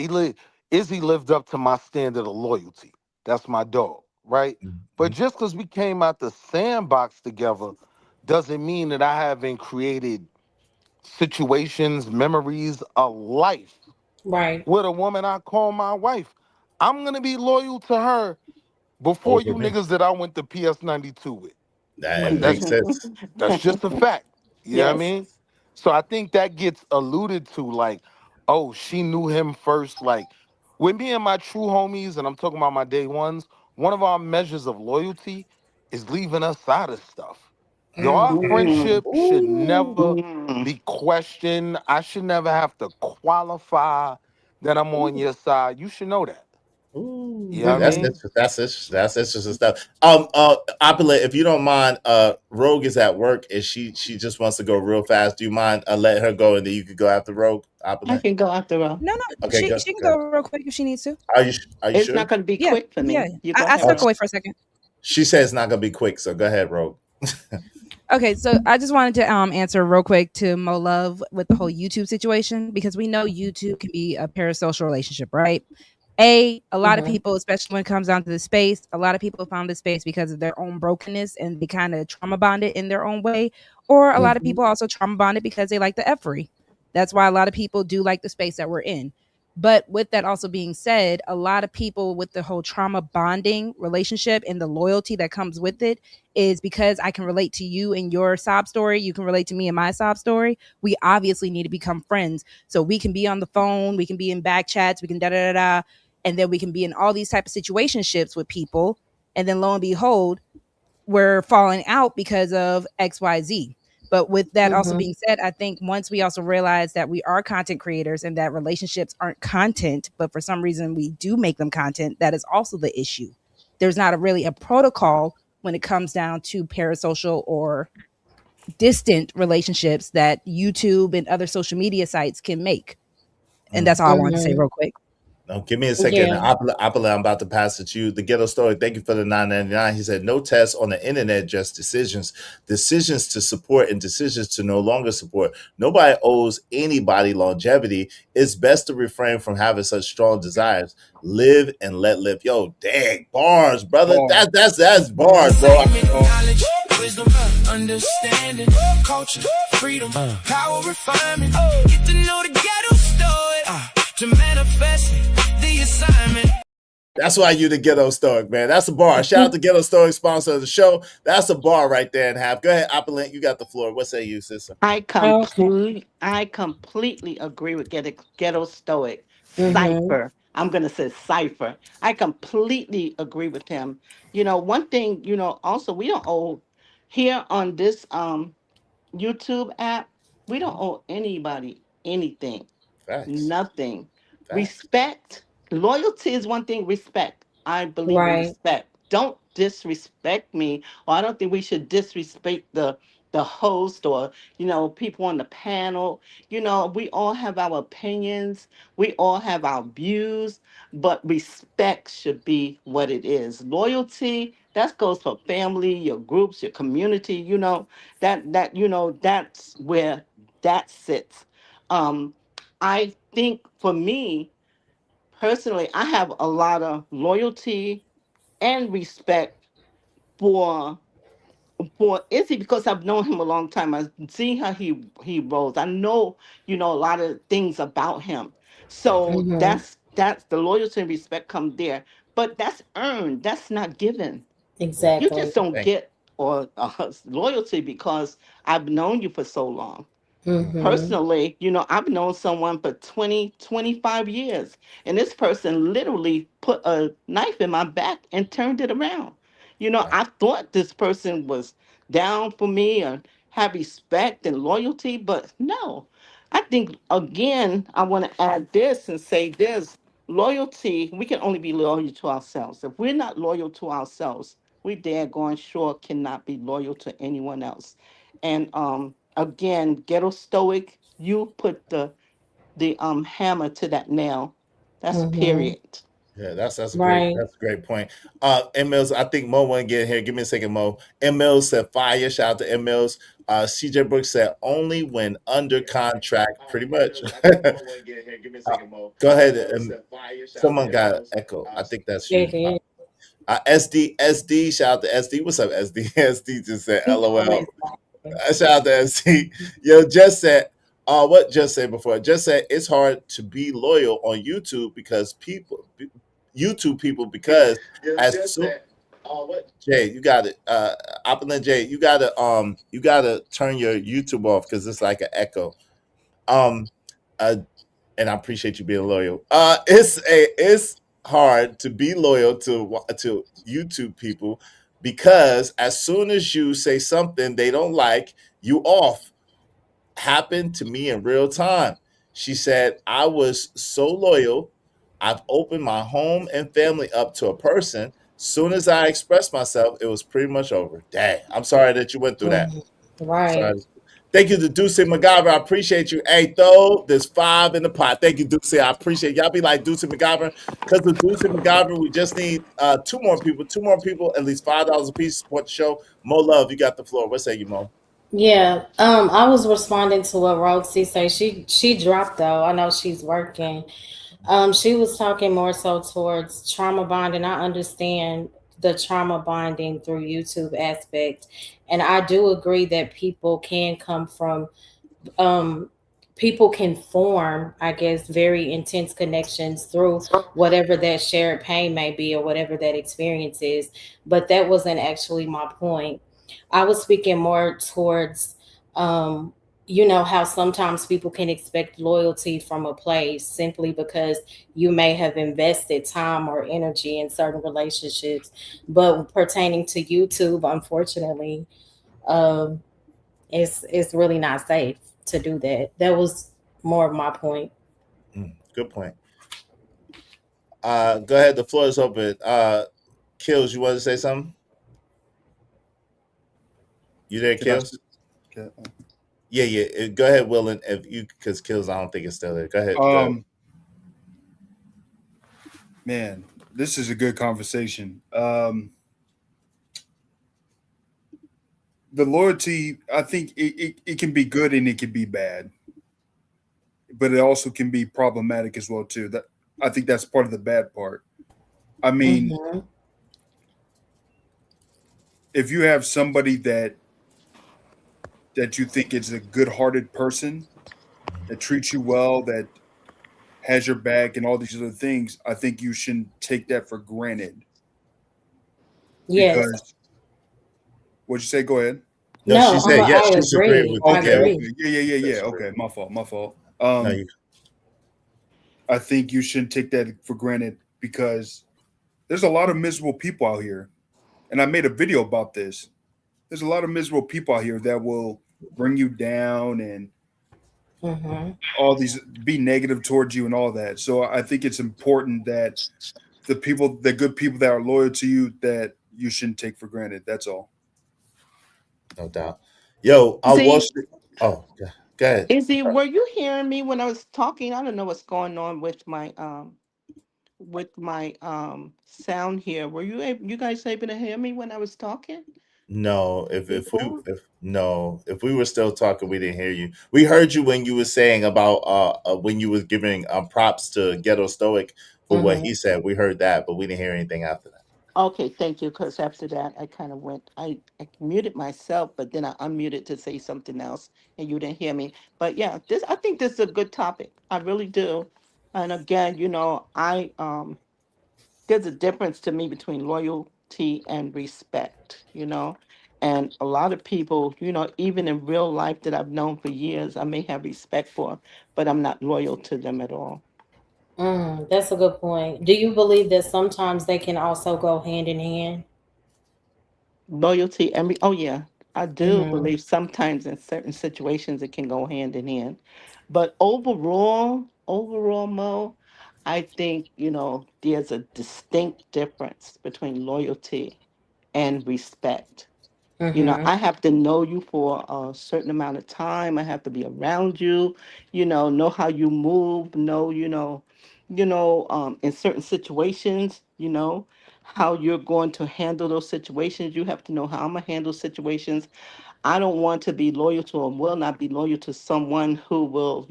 Izzy lived up to my standard of loyalty. That's my dog, right? But just because we came out the sandbox together doesn't mean that I haven't created situations, memories, a life Right. with a woman I call my wife. I'm gonna be loyal to her before Over you me. niggas that I went to PS92 with. That Like makes sense. that's just a fact. You know what I Yes. mean? So I think that gets alluded to like, oh, she knew him first. Like with me and my true homies, and I'm talking about my day ones, one of our measures of loyalty is leaving us out of stuff. Yo, our Mm. friendship should never Mm. be questioned. I should never have to qualify that I'm on your side. You should know that. You know what I That's Mhm. mean? interesting. That's interesting stuff. Opulent, if you don't mind, Rogue is at work and she just wants to go real fast. Do you mind letting her go and then you could go after Rogue? I Opulent. can go after all. No, Okay, go. she can Good. go real quick if she needs to. Are you It's sure? not going to be Yeah, quick for yeah. me. You go I ahead, Oh, stepped Ro. away for a second. she said it's not gonna be quick, so go ahead, Rogue. Okay, so I just wanted to answer real quick to Mo Love with the whole YouTube situation because we know YouTube can be a parasocial relationship, right? A lot of Mm-hmm. people, especially when it comes down to the space, a lot of people found this space because of their own brokenness and they kind of trauma bonded in their own way. Or a lot of Mm-hmm. people also trauma bonded because they like the effery. That's why a lot of people do like the space that we're in. But with that also being said, a lot of people with the whole trauma bonding relationship and the loyalty that comes with it is because I can relate to you and your sob story. You can relate to me and my sob story. We obviously need to become friends. So we can be on the phone, we can be in back chats, we can da da da da, and then we can be in all these type of situationships with people. And then lo and behold, we're falling out because of XYZ. But with that also Mm-hmm. being said, I think once we also realize that we are content creators and that relationships aren't content, but for some reason we do make them content, that is also the issue. There's not really a protocol when it comes down to parasocial or distant relationships that YouTube and other social media sites can make. And that's all I wanted to say Mm-hmm. real quick. No, give me a second. Yeah. Apple, I'm about to pass it to you. The ghetto story. Thank you for the 9.99. He said, "No tests on the internet, just decisions. Decisions to support and decisions to no longer support. Nobody owes anybody longevity. It's best to refrain from having such strong desires. Live and let live." Yo, dang bars, brother. Bars. That's bars, bro. Knowledge, wisdom, understanding, culture, freedom, power, refinement. Get to know the ghetto story to manifest the assignment. That's why you the ghetto stoic, man. That's a bar. Shout out to Ghetto Stoic, sponsor of the show. That's a bar right there and half. Go ahead, Opulent. You got the floor. What say you, sister? Okay. I completely agree with Ghetto Stoic. Mm-hmm. Cipher. I'm gonna say Cipher. I completely agree with him. One thing, also we don't owe here on this YouTube app, we don't owe anybody anything. Facts. Nothing. Facts. Respect. Loyalty is one thing, respect. I believe in Right. respect. Don't disrespect me, or I don't think we should disrespect the host, or people on the panel. We all have our opinions, we all have our views, but respect should be what it is. Loyalty, that goes for family, your groups, your community. That's where that sits. um I think for me personally, I have a lot of loyalty and respect for Izzy, because I've known him a long time. I've seen how he rolls. I know, a lot of things about him. So Mm-hmm. that's the loyalty and respect come there. But that's earned. That's not given. Right. You Exactly. just don't Thank get or loyalty because I've known you for so long. Mm-hmm. Personally, I've known someone for 20, 25 years, and this person literally put a knife in my back and turned it around. you. Right. I thought this person was down for me and have respect and loyalty, but no. I think, again, I want to add this and say this: loyalty, we can only be loyal to ourselves. If we're not loyal to ourselves, we daggone sure cannot be loyal to anyone else. And again, ghetto stoic, you put the hammer to that nail. That's Mm-hmm. period. Yeah, that's a great Right. point. M Mills, I think Mo want to get in here. Give me a second, Mo. M Mills said fire. Shout out to M Mills. CJ Brooks said only when under contract, pretty much. Go ahead. Someone got an echo. I think that's It you. is. SD, shout out to SD. What's up, SD? SD just said He always LOL. like, Shout out to SD. Yo, just said, what just said before? Just said it's hard to be loyal on YouTube because YouTube people, because as soon, Jay, you got it. Opulent Jay, you gotta turn your YouTube off because it's like an echo. Um, uh, and I appreciate you being loyal. It's hard to be loyal to YouTube people because as soon as you say something they don't like, you off. Happened to me in real time. She said, I was so loyal. I've opened my home and family up to a person. Soon as I expressed myself, it was pretty much over. Dang, I'm sorry that you went through that. mhm. Right. Sorry. Thank you to Deuce McGovern. I appreciate you. Hey, though, there's 5 in the pot. Thank you, Deuce. I appreciate y'all. Be like Deuce McGovern. Because with Deuce McGovern, we just need 2 more people, at least $5 a piece to support the show. Mo Love, you got the floor. What say you, Mo? Yeah. I was responding to what Roxy say. She dropped though. I know she's working. She was talking more so towards trauma bonding. I understand the trauma bonding through YouTube aspect. And I do agree that um people can form, I guess, very intense connections through whatever that shared pain may be or whatever that experience is. But that wasn't actually my point. I was speaking more towards how sometimes people can expect loyalty from a place simply because you may have invested time or energy in certain relationships. But pertaining to YouTube, unfortunately, um, it's really not safe to do that. That was more of my point. Good point. Go ahead. The floor is open. Kills, you want to say something? You there, Can I? Kills? Okay. Yeah. Go ahead, Will, and if you, because Kills, I don't think it's still there. Go ahead. Go ahead. Man, this is a good conversation. The loyalty, I think it can be good and it can be bad, but it also can be problematic as well too. That I think that's part of the bad part. I mean, Mm-hmm. if you have somebody that you think is a good-hearted person that treats you well, that has your back, and all these other things, I think you shouldn't take that for granted. Yes. Because what you say? Go ahead. No, she No, said yes. I She's agreeing agree. with you, I Okay, Kills. agree. okay, yeah. Okay, my fault, my fault. No, you. I think you shouldn't take that for granted because there's a lot of miserable people out here, and I made a video about this. There's a lot of miserable people out here that will bring you down and Mm-hmm. all these be negative towards you and all that. So I think it's important that the good people that are loyal to you that you shouldn't take for granted. That's all. No doubt. Yo, Wall Z, Street. Oh, go ahead. Izzy, were you hearing me when I was talking? I don't know what's going on with my sound here. Were you guys able to hear me when I was talking No, before? if we were still talking, we didn't hear you. We heard you when you were saying about when you was giving props to Ghetto Stoic for what Mm-hmm. he said. We heard that, but we didn't hear anything after that. Okay, thank you. Because after that, I kind of went, I muted myself, but then I unmuted to say something else, and you didn't hear me. But yeah, this I think this is a good topic. I really do. And again, there's a difference to me between loyalty and respect. And a lot of people, even in real life that I've known for years, I may have respect for, but I'm not loyal to them at all. That's a good point. Do you believe that sometimes they can also go hand in hand? Loyalty and oh yeah, I do Mm-hmm. believe sometimes in certain situations it can go hand in hand, but overall, Mo, I think there's a distinct difference between loyalty and respect. Mm-hmm. I have to know you for a certain amount of time. I have to be around you, know how you move, know, in certain situations, how you're going to handle those situations. You have to know how I'm gonna handle situations. I don't want to be loyal to or will not be loyal to someone who will,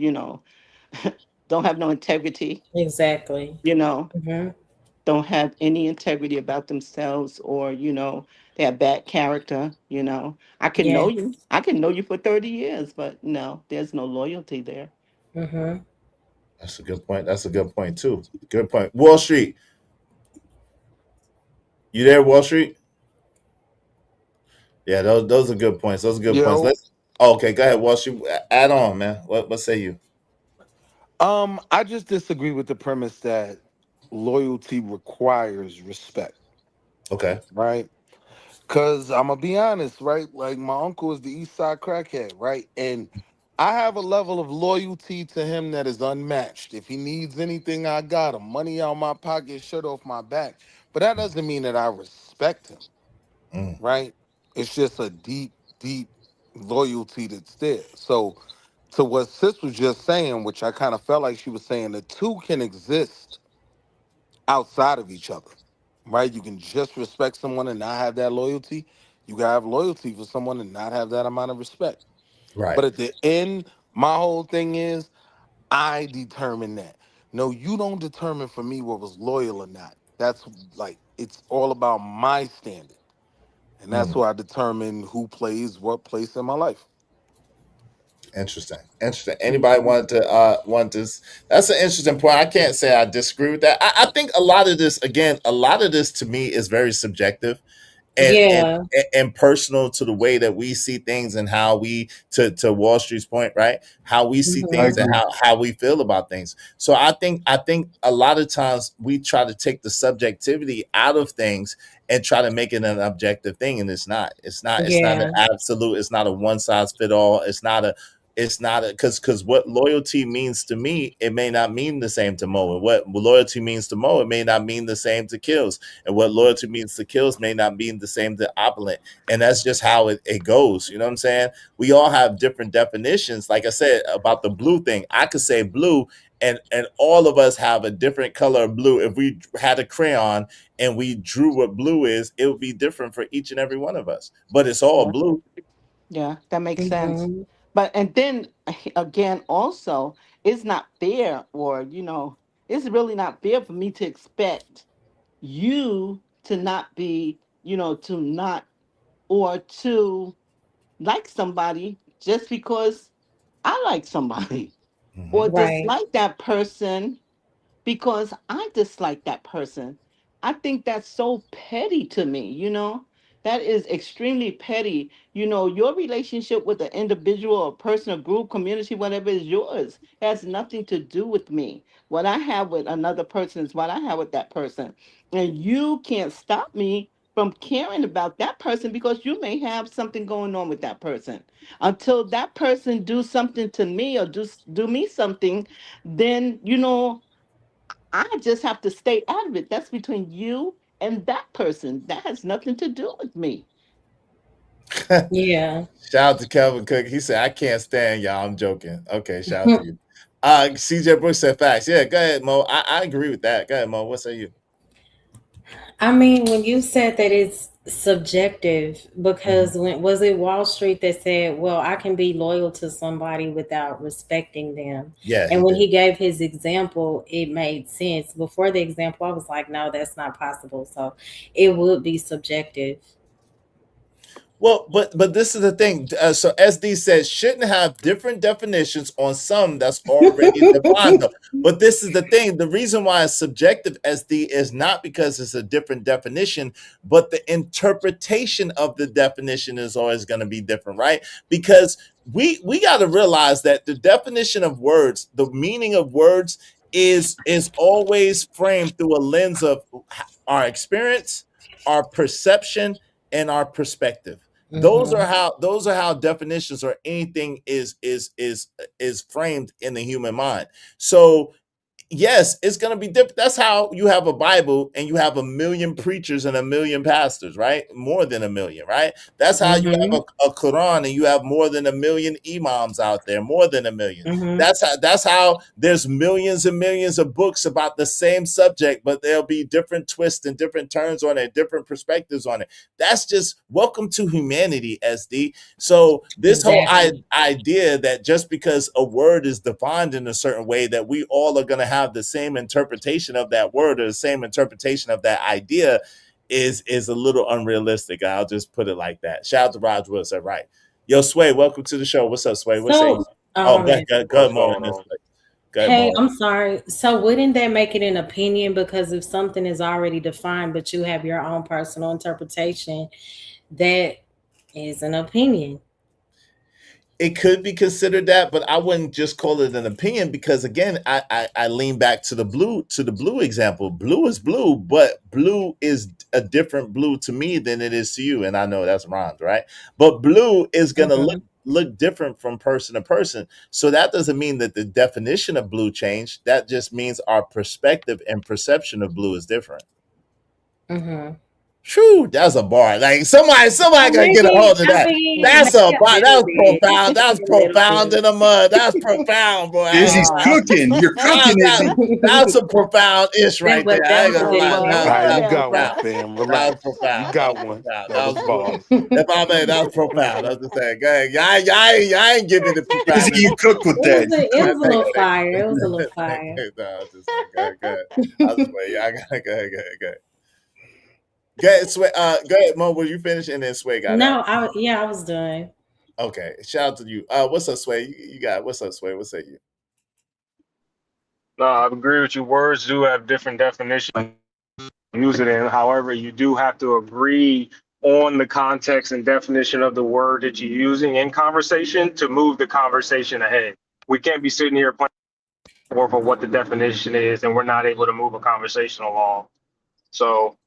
don't have no integrity, Exactly. you know, Mm-hmm. don't have any integrity about themselves, or they have bad character. Yeah. I can know you for 30 years, but no, there's no loyalty there. Mm-hmm. That's a good point. That's a good point too. Good point. Wall Street, you there? Wall Street. Yeah, those are good points. Those are good points. Yo, Let's. Oh, okay, go ahead, Wall Street. Add on, man. What say you? I just disagree with the premise that loyalty requires respect, Okay. right? Cause I'm gonna be honest, right? Like my uncle is the East Side crackhead, right? And I have a level of loyalty to him that is unmatched. If he needs anything, I got him. Money out my pocket, shirt off my back. But that doesn't mean that I respect him, Mm, right? It's just a deep, deep loyalty that's there. So to what Sis was just saying, which I kind of felt like she was saying, the two can exist outside of each other, right? You can just respect someone and not have that loyalty. You can have loyalty for someone and not have that amount of respect. right. But at the end, my whole thing is I determine that. No, you don't determine for me what was loyal or not. That's like it's all about my standard. And that's Mm, why I determine who plays what place in my life. interesting. Interesting. Anybody want this? That's an interesting point. I can't say I disagree with that. I think a lot of this, again, a lot of this to me is very subjective and and Yeah. and personal to the way that we see things and how we to Wall Street's point, right? How we see I Mm-hmm. things and agree. how we feel about things. So I think a lot of times we try to take the subjectivity out of things and try to make it an objective thing, and it's not. It's not an Yeah. absolute. It's not a one size fit all. It's not a because what loyalty means to me, it may not mean the same to Mo. And what loyalty means to Mo, it may not mean the same to Kills. And what loyalty means to Kills may not mean the same to Opulent. And that's just how it goes. You know what I'm saying? We all have different definitions. Like I said about the blue thing, I could say blue, and all of us have a different color of blue. If we had a crayon and we drew what blue is, it would be different for each and every one of us. But it's all Yeah, blue. yeah, that makes sense. Mm-hmm. But and then again, also, it's not fair, or it's really not fair for me to expect you to not be, to not, or to like somebody just because I like somebody, Hmm. or Right. dislike that person because I dislike that person. I think that's so petty to me. That is extremely petty. Your relationship with an individual or person or group, community, whatever is yours. It has nothing to do with me. What I have with another person is what I have with that person. And you can't stop me from caring about that person because you may have something going on with that person. Until that person do something to me or do me something, then I just have to stay out of it. That's between you and that person. That has nothing to do with me. Yeah. Shout out to Kelvin Cook. He said, I can't stand y'all. I'm joking. Okay, shout out to you. CJ Brooks said facts. Yeah, go ahead, Mo. I agree with that. Go ahead, Mo. What say you? I mean, when you said that it's subjective, Mm-hmm. because when was it Wall Street that said, well, I can be loyal to somebody without respecting them? Yeah, And he when did. he gave his example, it made sense. Before the example, I was like, no, that's not possible. So it would be subjective. Well, but this is the thing. So SD says shouldn't have different definitions on some that's already defined. Though. But this is the thing. The reason why it's subjective, SD, is not because it's a different definition, but the interpretation of the definition is always going to be different, right? Because we got to realize that the definition of words, the meaning of words, is always framed through a lens of our experience, our perception, and our perspective. Those are how definitions or anything is framed in the human mind. So yes, it's going to be different. That's how you have a Bible and you have a million preachers and a million pastors, right? More than a million, right? That's how you have a Quran and you have more than a million imams out there, more than a million. That's how there's millions and millions of books about the same subject, but there'll be different twists and different turns on it, different perspectives on it. That's just welcome to humanity, SD. So this whole idea that just because a word is defined in a certain way that we all are going to have the same interpretation of that word or the same interpretation of that idea is a little unrealistic. I'll just put it like that. Shout out to Raj Wilson, right? Yo, Sway, welcome to the show. What's up, Sway? What's So, up? Oh, my go bad. ahead, Mo. Go ahead, Hey, Mo. I'm sorry. So wouldn't that make it an opinion? Because if something is already defined, but you have your own personal interpretation, that is an opinion. It could be considered that, but I wouldn't just call it an opinion because again, I lean back to the blue example. Blue is blue, but blue is a different blue to me than it is to you, and I know that's rhymes, right? But blue is gonna look different from person to person. So that doesn't mean that the definition of blue changed. That just means our perspective and perception of blue is different. Shoo, that's a bar. Like somebody gotta get a hold of that. That's a bar. That was profound. That was profound in the mud. That's profound, boy. Izzy's cooking. You're cooking, Izzy. That's a profound ish right there. I ain't gonna lie. All right, you got one, fam. That was Relax. You profound. got one. That was bars. If I mean, that was profound. I was just saying, go ahead. Y'all ain't giving the profound. Izzy, you cook with that. It was a little fire. It was a little fire. No, I was just saying, go ahead. I was just waiting. I gotta go ahead. Go ahead, Sway. Go ahead, Mo. Will you finish and then Sway got No, that? I was done. Okay. Shout out to you. What's up, Sway? You got what's up, Sway? What say you? No, I agree with you. Words do have different definitions. Use it in. However, you do have to agree on the context and definition of the word that you're using in conversation to move the conversation ahead. We can't be sitting here playing for what the definition is, and we're not able to move a conversation along. So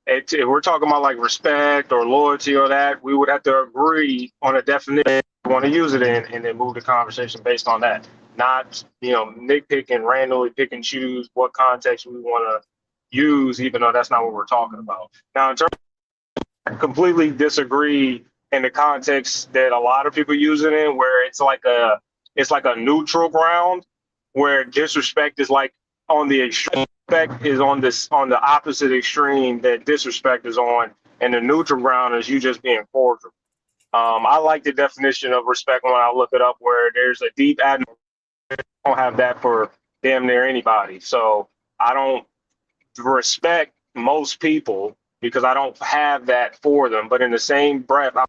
if we're talking about like respect or loyalty or that, we would have to agree on a definition we want to use it in and then move the conversation based on that. Not, nitpick and randomly pick and choose what context we want to use, even though that's not what we're talking about. Now, in terms of, I completely disagree in the context that a lot of people use it in, where it's like a neutral ground, where disrespect is like on the extreme, respect is on the opposite extreme that disrespect is on, and the neutral ground is you just being cordial. I like the definition of respect when I look it up, where there's a deep admiration. I don't have that for damn near anybody. So I don't respect most people because I don't have that for them. But in the same breath, I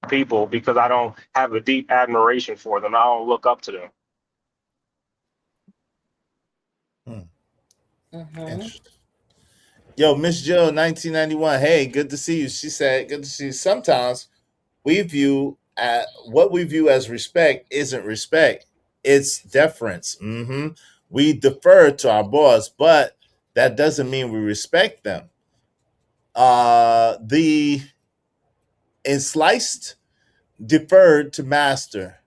people because I don't have a deep admiration for them. I don't look up to them. Interesting. Yo, Miss Jill, 1991. Hey, good to see you. She said, good to see you. Sometimes what we view as respect isn't respect. It's deference. We defer to our boss, but that doesn't mean we respect them. The ensliced deferred to master.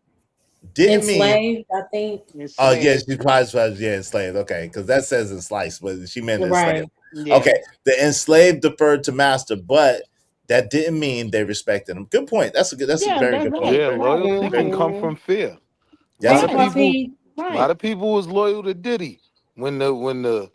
didn't mean. Enslaved, I think. Oh, yeah, Enslaved. she probably was, yeah, enslaved. Okay, because that says ensliced, but she meant enslaved. Right. Yeah. Okay, the enslaved deferred to master, but that didn't mean they respected him. Good point. That's a Yeah, very that's good point. right. Yeah, Very Right. loyalty can good. come Mm-hmm. from fear. A lot That's of Right. because people, he. a lot Right. of people was loyal to Diddy when the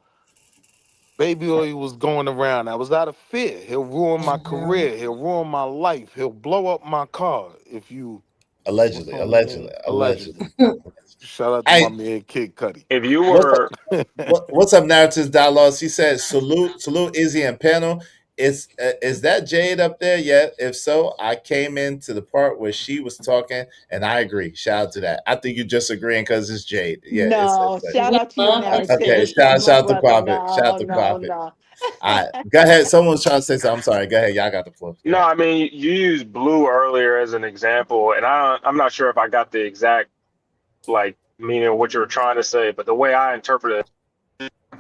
baby oil was going around. I was out of fear. He'll ruin my Mhm. career. He'll ruin my life. He'll blow up my car if you what's Allegedly, on me allegedly. allegedly. Shout out to Hey, my man Kid Cudi. If you what's up? were What's up, Narratives Dialogues? He said, salute, Izzy and panel. Is that Jade up there yet? If so, I came into the part where she was talking, and I agree. Shout out to that. I think you're just agreeing because it's Jade. Yeah, No, it's shout We out to you, love us okay. narrative. Jade. That's Shout my out to brother. Prophet. Shout out No, to no, Prophet. no. All right, go ahead. Someone was trying to say something. I'm sorry. Go ahead. Y'all got the floor. Go no, ahead. I mean you used blue earlier as an example, and I'm not sure if I got the exact like meaning of what you were trying to say, but the way I interpret it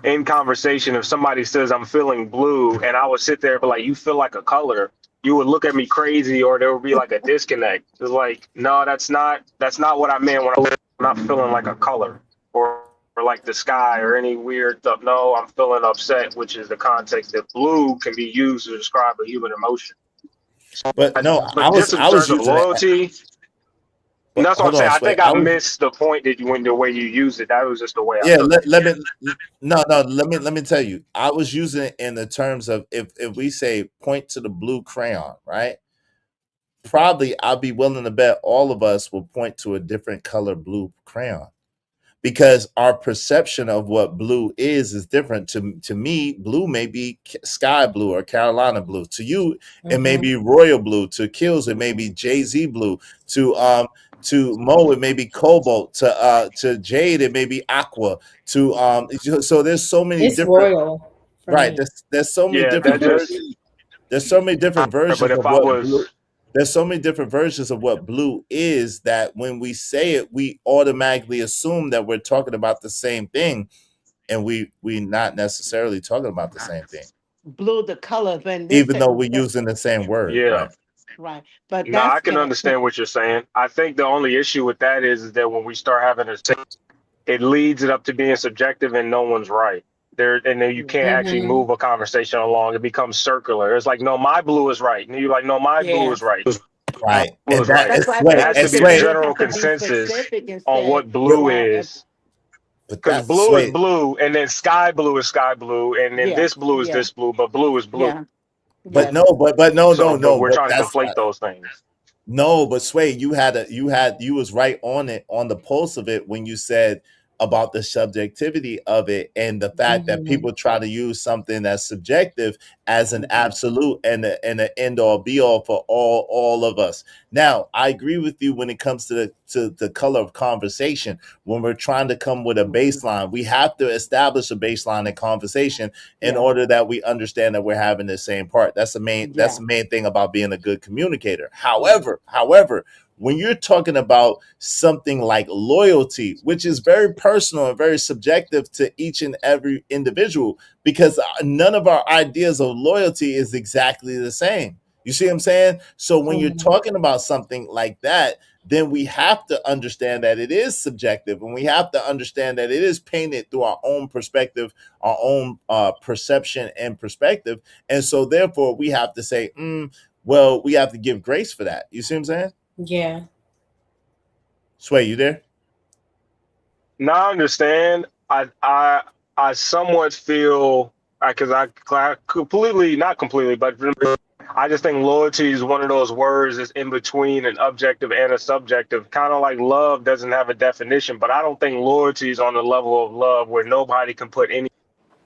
in conversation, if somebody says I'm feeling blue, and I would sit there and be like, "You feel like a color," you would look at me crazy, or there would be like a disconnect. It's like, no, that's not what I meant when I'm not feeling like a color, or like the sky or any weird stuff. No, I'm feeling upset, which is the context that blue can be used to describe a human emotion. But no, But just in I was terms of using it. loyalty, and But that's what I'm hold saying. on, I Sway. think I missed the point that you when the way you used it. That was just the way I Yeah, took it. let me no, let me tell you. I was using it in the terms of if we say point to the blue crayon, right? Probably I'll be willing to bet all of us will point to a different color blue crayon because our perception of what blue is different. To me, blue may be sky blue or Carolina blue. To you, it may Mhm. be royal blue. To Kills, it may be Jay-Z blue. To Mo, it may be cobalt. To Jade, it may be aqua. So there's so many It's different, royal for right. me. There's so many Yeah, that different just. versions. There's so many different But versions if of I what blue. was There's so many different versions of what blue is that when we say it, we automatically assume that we're talking about the same thing, and we not necessarily talking about the same thing, Blue, the color, then this, even though we're using the same word, yeah. right? right. But No, I that's can understand what you're saying. I think the only issue with that is that when we start having it leads it up to being subjective and no one's right. There and then you can't actually Mhm. move a conversation along. It becomes circular. It's like, no, my blue is right. And you're like, no, my blue yeah. is right. Right, Blue and is that right. That's is why I It Sway said has and to that be a you Sway, do general have to be consensus specific and on say, what blue well, is. but Because that's blue is Sway. blue, and then sky blue, and then yeah, this blue is yeah, this blue, but blue is blue. yeah, But yes, no, but no, So, but we're but trying to that's conflate those things. no, but Sway, you was right on it on the pulse of it when you said about the subjectivity of it and the fact that Mhm. people try to use something that's subjective as an mhm, absolute and an end all be all for all of us. Now, I agree with you when it comes to the color of conversation. When we're trying to come with a mhm, baseline, we have to establish a baseline in conversation in yeah, order that we understand that we're having the same part. That's yeah, the main thing about being a good communicator. yeah, However, when you're talking about something like loyalty, which is very personal and very subjective to each and every individual, because none of our ideas of loyalty is exactly the same. You see what I'm saying? So when you're Mhm. talking about something like that, then we have to understand that it is subjective, and we have to understand that it is painted through our own perspective, our own perception and perspective. And so therefore we have to say, well, we have to give grace for that. You see what I'm saying? Yeah. Sway, you there? Now I understand. I somewhat feel because I completely not completely, but I just think loyalty is one of those words that's in between an objective and a subjective. Kind of like love doesn't have a definition, but I don't think loyalty is on the level of love where nobody can put any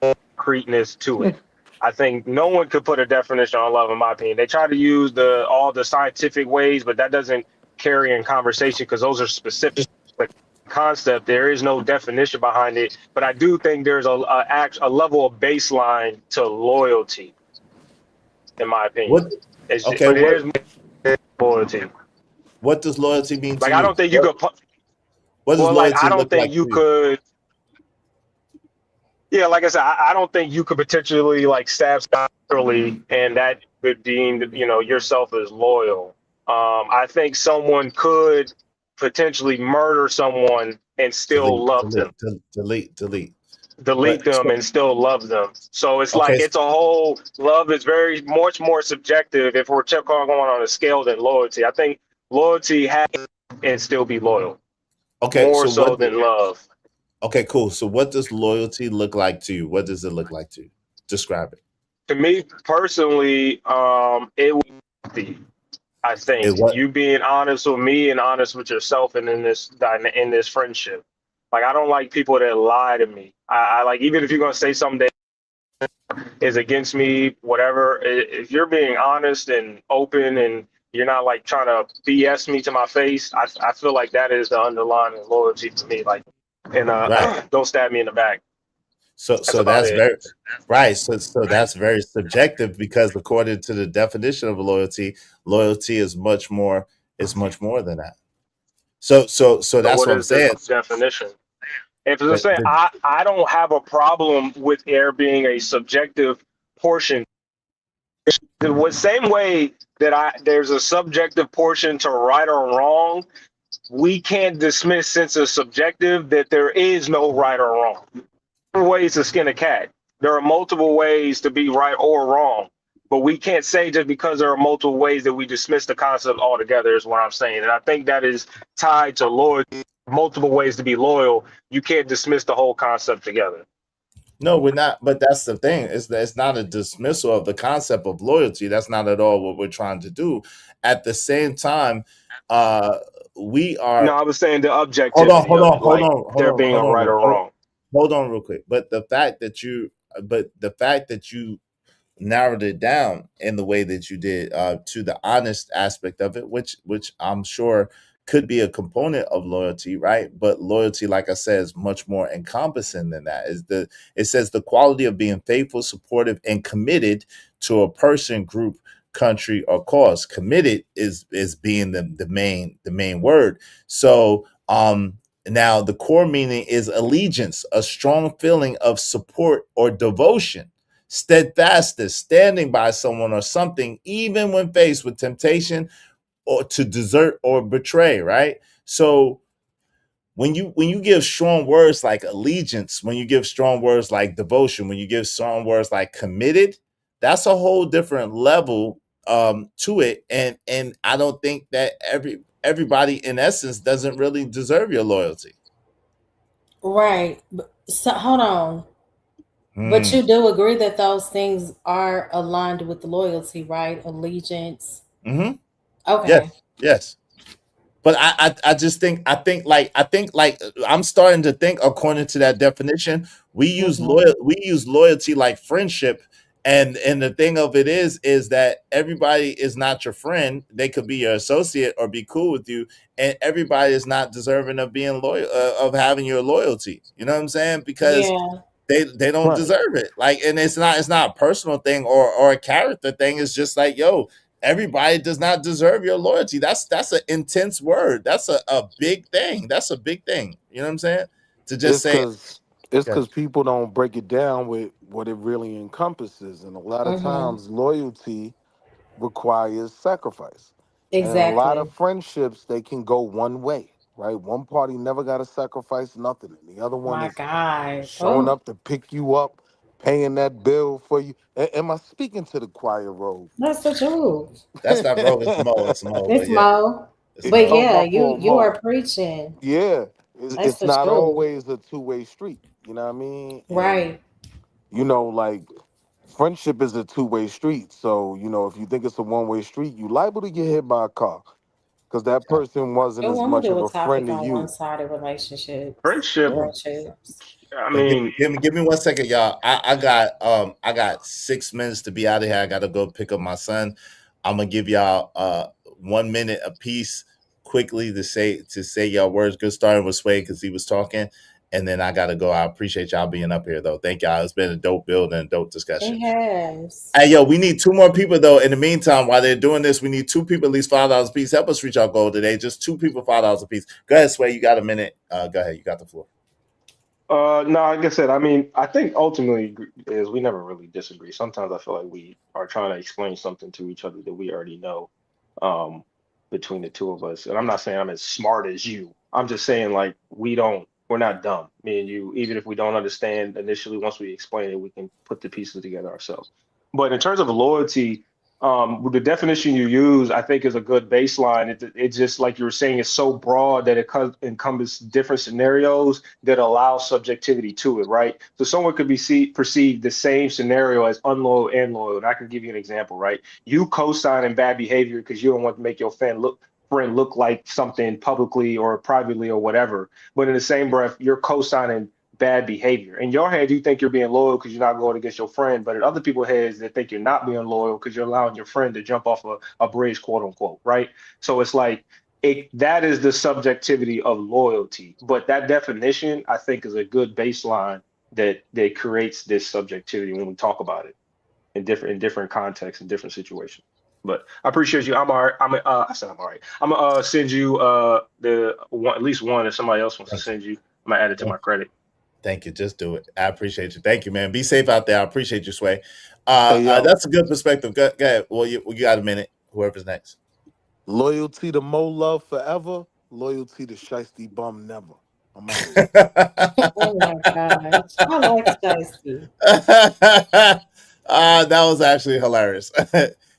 concreteness to it. I think no one could put a definition on love, in my opinion. They try to use all the scientific ways, but that doesn't carry in conversation because those are specific. But concept, there is no definition behind it. But I do think there's a level of baseline to loyalty, in my opinion. What? It's just, Okay. but there's loyalty. What does loyalty mean to Like I you? don't think you could. What does Well, like loyalty I don't look think like you to you? could. Yeah, like I said, I don't think you could potentially like stab early and that could deem yourself as loyal. I think someone could potentially murder someone and still love them, delete But them and still love them. So it's okay, like it's a whole love is very much more subjective if we're going on a scale than loyalty. I think loyalty has and still be loyal okay. more So so what? than love. Okay, cool. So what does loyalty look like to you? What does it look like to you? Describe it. To me personally, it would be, I It think, what? you being honest with me and honest with yourself and in this friendship. Like I don't like people that lie to me. I like, even if you're gonna say something that is against me, whatever. If you're being honest and open and you're not like trying to BS me to my face, I feel like that is the underlying loyalty for me. Like, and Right. don't stab me in the back. So That's about that's it. very right. So that's very subjective because according to the definition of loyalty, loyalty is much more than that. So So that's what what I'm is the saying. definition? If it's The, saying, the, I don't have a problem with there being a subjective portion. The same way that there's a subjective portion to right or wrong, we can't dismiss since it's subjective that there is no right or wrong. There are ways to skin a cat. There are multiple ways to be right or wrong. But we can't say just because there are multiple ways that we dismiss the concept altogether is what I'm saying. And I think that is tied to loyalty, multiple ways to be loyal. You can't dismiss the whole concept together. no, we're not. But that's the thing. Is that it's not a dismissal of the concept of loyalty. That's not at all what we're trying to do. At the same time, uh, we No, are. I was saying the Hold on, objectivity hold of on, it, hold like on, hold there on, being a hold right on, or wrong. hold on, real quick. But the fact that you narrowed it down in the way that you did to the honest aspect of it, which I'm sure could be a component of loyalty, right? But loyalty, like I said, is much more encompassing than that. It says the quality of being faithful, supportive, and committed to a person, group, country, or cause. Committed is being the main word. So now the core meaning is allegiance, a strong feeling of support or devotion. Steadfastness, standing by someone or something, even when faced with temptation or to desert or betray, right? So when you give strong words like allegiance, when you give strong words like devotion, when you give strong words like committed, that's a whole different level to it. And I don't think that everybody in essence doesn't really deserve your loyalty. Right. So hold on. But Hmm. you do agree that those things are aligned with loyalty, right? Allegiance. Mm-hmm. Okay. Yes, yes. But I just think I'm starting to think according to that definition, Hmm. we use loyalty like friendship. And the thing of it is that everybody is not your friend. They could be your associate or be cool with you, and everybody is not deserving of being loyal of having your loyalty. You know what I'm saying? Because Yeah. they don't Right. deserve it. Like, and it's not a personal thing or a character thing. It's just like, yo, everybody does not deserve your loyalty. That's an intense word. That's a big thing. That's a big thing. You know what I'm saying? To just It's say, because it's yeah, because people don't break it down with what it really encompasses, and a lot of Hmm. times loyalty requires sacrifice. And in a lot of Exactly. friendships, they can go one way, right? One party never got to sacrifice nothing, and the other one My is God. showing Oh, up to pick you up, paying that bill for you. Am I speaking to the choir robe? that's the truth. that's not Rogue. It's Mo. It's Mo. But It's yeah, Mo. it's But Mo. Oh, yeah, my you fault, you Mo. are preaching. Yeah, That's it's the not truth. always a two-way street. You know what I mean? And Right. like friendship is a two-way street. So if you think it's a one-way street, you liable to get hit by a car because that person wasn't Oh, as I'm gonna much do of a a friend topic to on you. one-sided relationships. Friendship, Friendships. I Hey, mean, give me 1 second, y'all. I got 6 minutes to be out of here. I gotta go pick up my son. I'm gonna give y'all 1 minute apiece quickly to say y'all words. Good starting with Sway because he was talking, and then I gotta go. I appreciate y'all being up here though. Thank y'all. It's been a dope build and a dope discussion. It has. Hey, yo, we need 2 more people though. In the meantime, while they're doing this, we need 2 people, at least $5 a piece. Help us reach our goal today. Just 2 people, $5 a piece. Go ahead, Sway. You got a minute. Go ahead. You got the floor. no, like I said, I mean, I think ultimately is we never really disagree. Sometimes I feel like we are trying to explain something to each other that we already know. Um, between the two of us. And I'm not saying I'm as smart as you. I'm just saying like we're not dumb. Me and you, even if we don't understand initially, once we explain it, we can put the pieces together ourselves. But in terms of loyalty, with the definition you use, I think is a good baseline. It's just like you were saying, it's so broad that it encompasses different scenarios that allow subjectivity to it, right? So someone could perceive the same scenario as unloyal and loyal. And I can give you an example, right? You co-signing bad behavior because you don't want to make your friend look like something publicly or privately or whatever. But in the same breath, you're co-signing bad behavior. In your head, you think you're being loyal because you're not going against your friend, but in other people's heads, they think you're not being loyal because you're allowing your friend to jump off a bridge, quote unquote, right? So it's like that is the subjectivity of loyalty. But that definition, I think, is a good baseline that creates this subjectivity when we talk about it in different contexts and different situations. But I appreciate you. I'm all right. I said I'm all right. I'm gonna send you the one, at least one. If somebody else wants to send you, I'm gonna add it to my credit. Thank you. Just do it. I appreciate you. Thank you, man. Be safe out there. I appreciate you, Sway. Hey, yo, That's a good perspective. Go ahead. Well, you got a minute. Whoever's next. loyalty to Mo Love forever. Loyalty to Shiesty Bum never. I'm out of here. Oh my gosh. I like spicy. That was actually hilarious.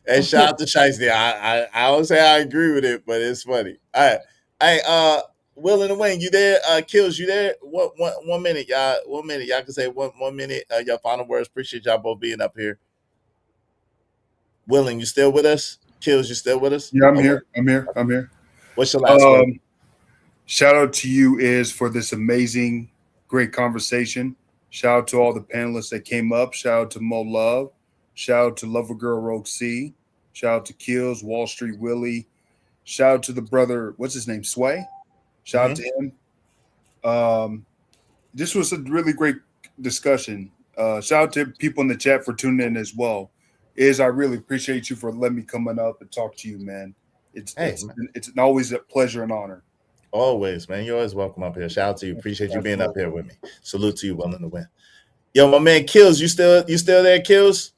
And shout out to Shiesty. I don't say I agree with it, but it's funny. All right. Hey, Will and Wayne, you there? Kills, you there? One minute, y'all. 1 minute. Y'all can say one minute. Your final words. Appreciate y'all both being up here. Willing, you still with us? Kills, you still with us? Yeah, I'm here. I'm here. What's your last word? Shout out to you, Iz, for this amazing, great conversation. Shout out to all the panelists that came up. Shout out to Mo Love. Shout out to Lover Girl Rogue C. Shout out to Kills, Wall Street Willie. Shout out to the brother, what's his name, Sway? Shout out to him. This was a really great discussion. Shout out to people in the chat for tuning in as well. I really appreciate you for letting me come up and talk to you, man. It's always a pleasure and honor. Always, man. You're always welcome up here. Shout out to you. Appreciate you being up here with me. Salute to you, willing to win. Yo, my man Kills, you still there, Kills?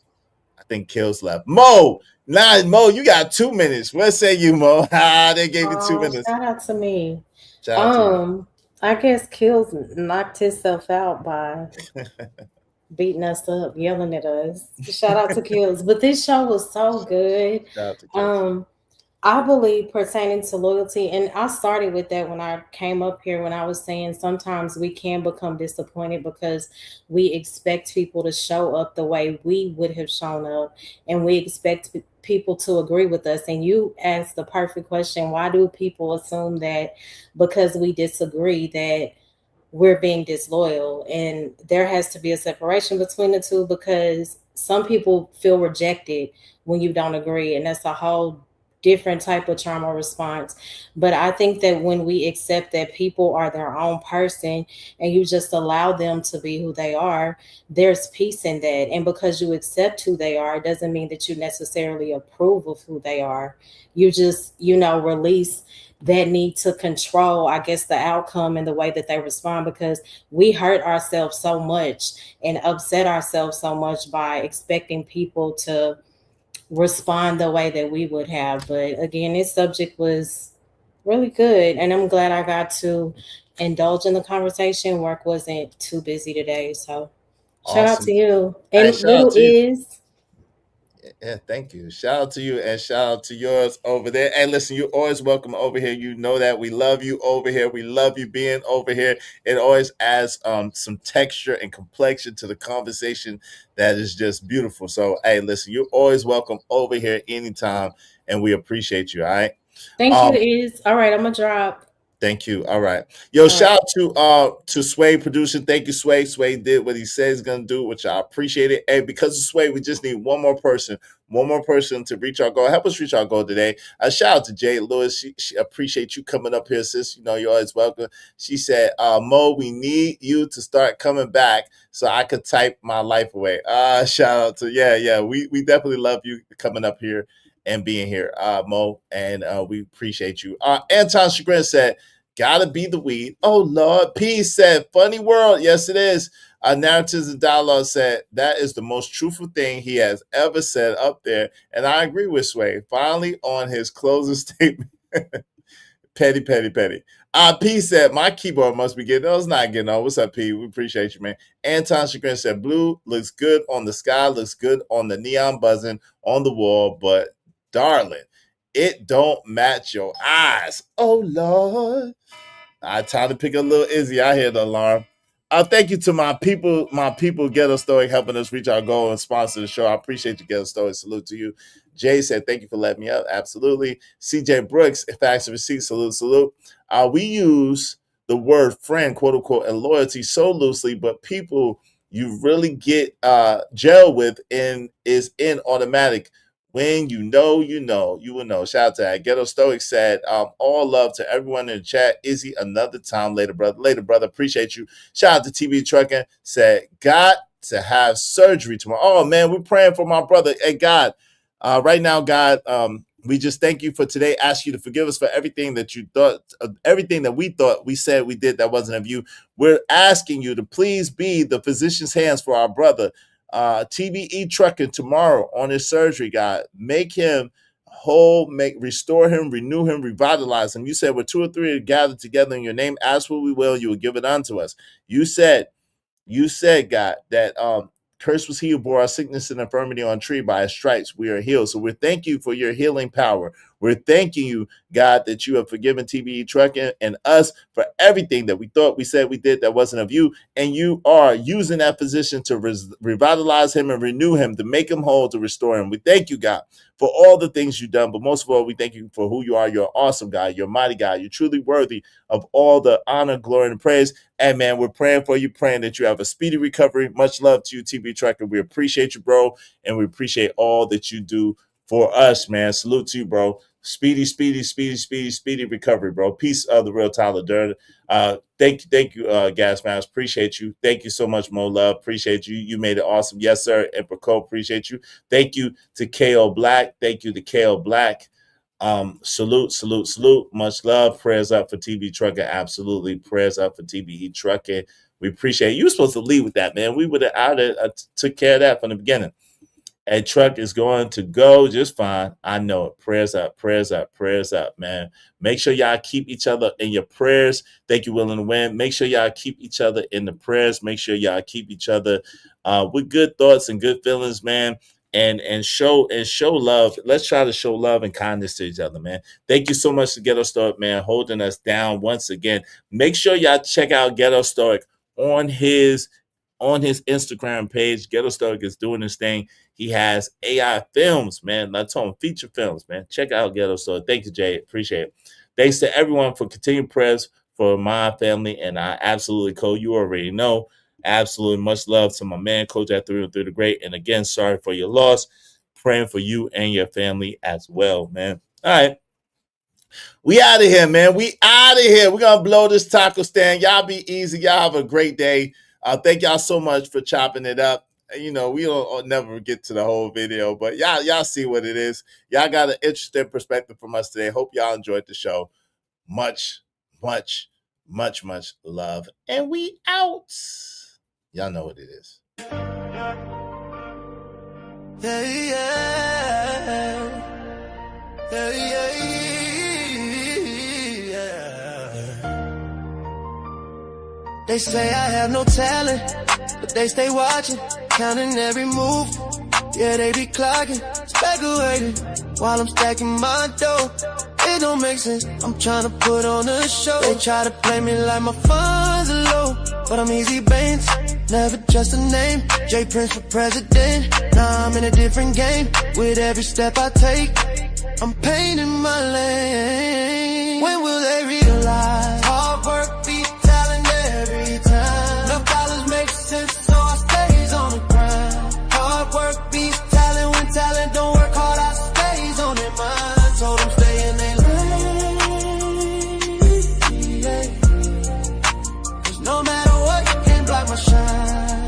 I think Kills left. Mo, you got 2 minutes. What say you, Mo? They gave you 2 minutes. Shout out to me. Shout out to you. I guess Kills knocked himself out by beating us up, yelling at us. Shout out to Kills. But this show was so good. Shout out to Kills. I believe pertaining to loyalty, and I started with that when I came up here, when I was saying sometimes we can become disappointed because we expect people to show up the way we would have shown up, and we expect people to agree with us. And you asked the perfect question: why do people assume that because we disagree that we're being disloyal? And there has to be a separation between the two, because some people feel rejected when you don't agree, and that's a whole different type of trauma response. But I think that when we accept that people are their own person and you just allow them to be who they are, there's peace in that. And because you accept who they are, it doesn't mean that you necessarily approve of who they are. You just, release that need to control, I guess, the outcome and the way that they respond, because we hurt ourselves so much and upset ourselves so much by expecting people to respond the way that we would have. But again, this subject was really good, and I'm glad I got to indulge in the conversation. Work wasn't too busy today, so shout out to you. And little Iz. Yeah, thank you. Shout out to you and shout out to yours over there. And listen, you're always welcome over here. You know that we love you over here. We love you being over here. It always adds some texture and complexion to the conversation that is just beautiful. So, hey, listen, you're always welcome over here anytime, and we appreciate you. All right. Thank you, Iz. All right, I'm gonna drop. Thank you. All right. Yo, shout out to Sway producing. Thank you, Sway. Sway did what he said he's gonna do, which I appreciate it. And because of Sway, we just need one more person to reach our goal. Help us reach our goal today. Shout out to Jay Lewis. She appreciate you coming up here, sis. You're always welcome. She said, Mo, we need you to start coming back so I could type my life away. Shout out to we definitely love you coming up here and being here, Mo, and we appreciate you. Anton Chagrin said, gotta be the weed. Oh, Lord. P said, funny world. Yes, it is. Narratives and Dialogue said, that is the most truthful thing he has ever said up there. And I agree with Sway. Finally, on his closing statement, Petty. P said, my keyboard must be getting, no, it's not getting on. What's up, P? We appreciate you, man. Anton Chagrin said, blue looks good on the sky, looks good on the neon buzzing on the wall, but darling, it don't match your eyes. Oh, Lord. Time to pick a little Izzy. I hear the alarm. Thank you to my people, Ghetto Stoic, helping us reach our goal and sponsor the show. I appreciate you, Ghetto Stoic. Salute to you. Jay said, thank you for letting me up. Absolutely. CJ Brooks, facts and receipts. Salute. We use the word friend, quote unquote, and loyalty so loosely, but people you really get gel with is in automatic. When you know, you will know. Shout out to that. Ghetto Stoic said, all love to everyone in the chat. Izzy, another time later, brother. Appreciate you. Shout out to TV Trucking. Said, got to have surgery tomorrow. Oh, man, we're praying for my brother. Hey, God, right now, God, we just thank you for today. Ask you to forgive us for everything that you thought, everything that we thought we said we did that wasn't of you. We're asking you to please be the physician's hands for our brother. TBE Trucking tomorrow on his surgery, God. Make him whole, restore him, renew him, revitalize him. You said, where 2 or 3 are gathered together in your name, ask what we will, you will give it unto us. You said, God, that cursed was he who bore our sickness and infirmity on tree. By his stripes we are healed. So we're thanking you for your healing power. We're thanking you, God, that you have forgiven TBE Trucking and us for everything that we thought we said we did that wasn't of you. And you are using that physician to revitalize him and renew him, to make him whole, to restore him. We thank you, God, for all the things you've done. But most of all, we thank you for who you are. You're awesome, God. You're mighty, God. You're truly worthy of all the honor, glory, and praise. And, man, we're praying for you, praying that you have a speedy recovery. Much love to you, TBE Trucker. We appreciate you, bro, and we appreciate all that you do for us, man. Salute to you, bro. Speedy recovery, bro. Peace of the real Tyler Durden. Thank you, Gas Mask. Appreciate you. Thank you so much, Mo Love. Appreciate you. You made it awesome. Yes, sir. Emperor Cole, appreciate you. Thank you to KO Black. Thank you to KO Black. Salute. Much love. Prayers up for TBE Trucker. Absolutely. Prayers up for TBE Trucker. We appreciate it. You were supposed to lead with that, man. We would have took care of that from the beginning. A truck is going to go just fine. I know it. Prayers up, man. Make sure y'all keep each other in your prayers. Thank you, Willing to Win. Make sure y'all keep each other in the prayers. Make sure y'all keep each other with good thoughts and good feelings, man. And show love. Let's try to show love and kindness to each other, man. Thank you so much to Ghetto Stoic, man, holding us down once again. Make sure y'all check out Ghetto Stoic on his Instagram page. Ghetto Stoic is doing this thing. He has AI films, man. Let's talk feature films, man. Check out Ghetto Stoic. Thank you, Jay. Appreciate it. Thanks to everyone for continued prayers for my family. And I absolutely, Cole, you already know. Absolutely much love to my man, Coach at 303 the Great. And again, sorry for your loss. Praying for you and your family as well, man. All right. We out of here, man. We out of here. We're going to blow this taco stand. Y'all be easy. Y'all have a great day. Thank y'all so much for chopping it up. You know, we don't never get to the whole video, but y'all see what it is. Y'all got an interesting perspective from us today. Hope y'all enjoyed the show. Much love. And we out. Y'all know what it is. They say I have no talent, but they stay watching, counting every move. Yeah, they be clocking, speculating, while I'm stacking my dough. It don't make sense, I'm trying to put on a show. They try to play me like my funds are low, but I'm easy Bandz, never just a name. J Prince for president, now I'm in a different game. With every step I take, I'm painting my lane. When will they realize hard work beats talent every time? Enough dollars make sense, so I stays on the grind. Hard work beats talent, when talent don't work hard, I stays on their mind. Told them stay in their lane, yeah. Cause no matter what, you can't block my shine.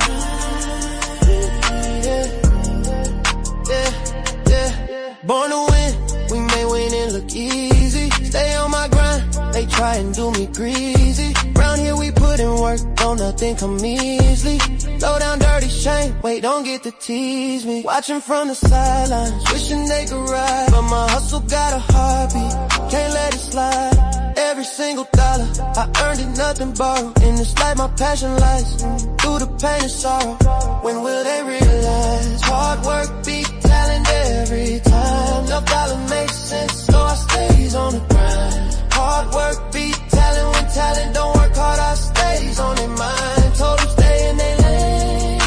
Yeah. Born to win, we may win and look easy. Stay on my grind, they try and do me greasy. Round here we put in work, don't won't nothing come easily. Low down dirty shame, wait, don't get to tease me. Watching from the sidelines, wishing they could ride, but my hustle got a heartbeat, can't let it slide. Every single dollar, I earned it, nothing borrowed. And it's like my passion lies through the pain and sorrow. When will they realize? Hard work beat talent every time. No dollar makes sense, so I stays on the grind. Hard work beat talent when talent don't work hard, I stays on their mind. Told them stay in their lane,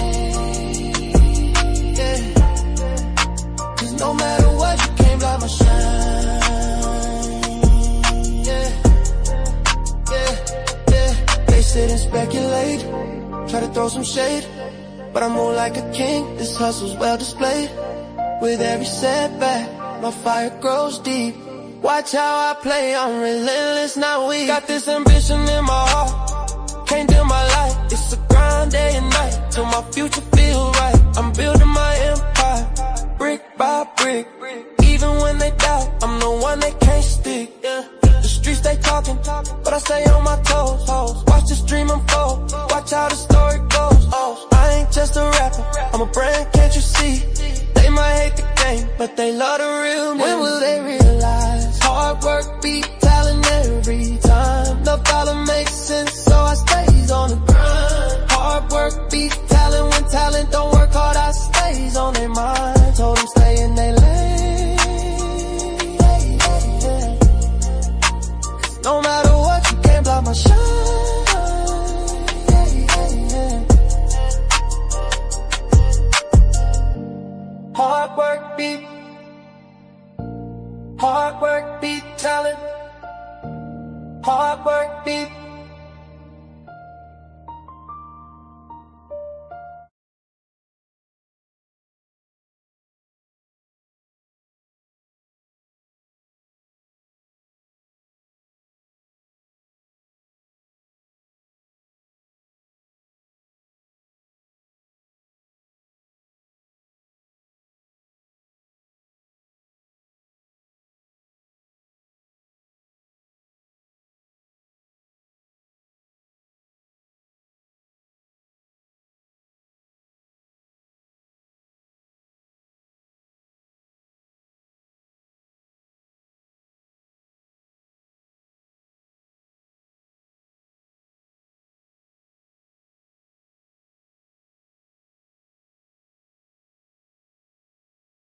yeah. Cause no matter what, you can't block my shine. They sit and speculate, try to throw some shade, but I move like a king, this hustle's well displayed. With every setback, my fire grows deep. Watch how I play, I'm relentless, not weak. Got this ambition in my heart, can't dim my light. It's a grind day and night, till my future feel right. I'm building my empire, brick by brick. Even when they doubt, I'm the one they can't stick, yeah. The streets they talking, but I stay on my toes. Watch the stream unfold, watch how the story goes. I ain't just a rapper, I'm a brand, can't you see? They might hate the game, but they love the real me. When will they realize?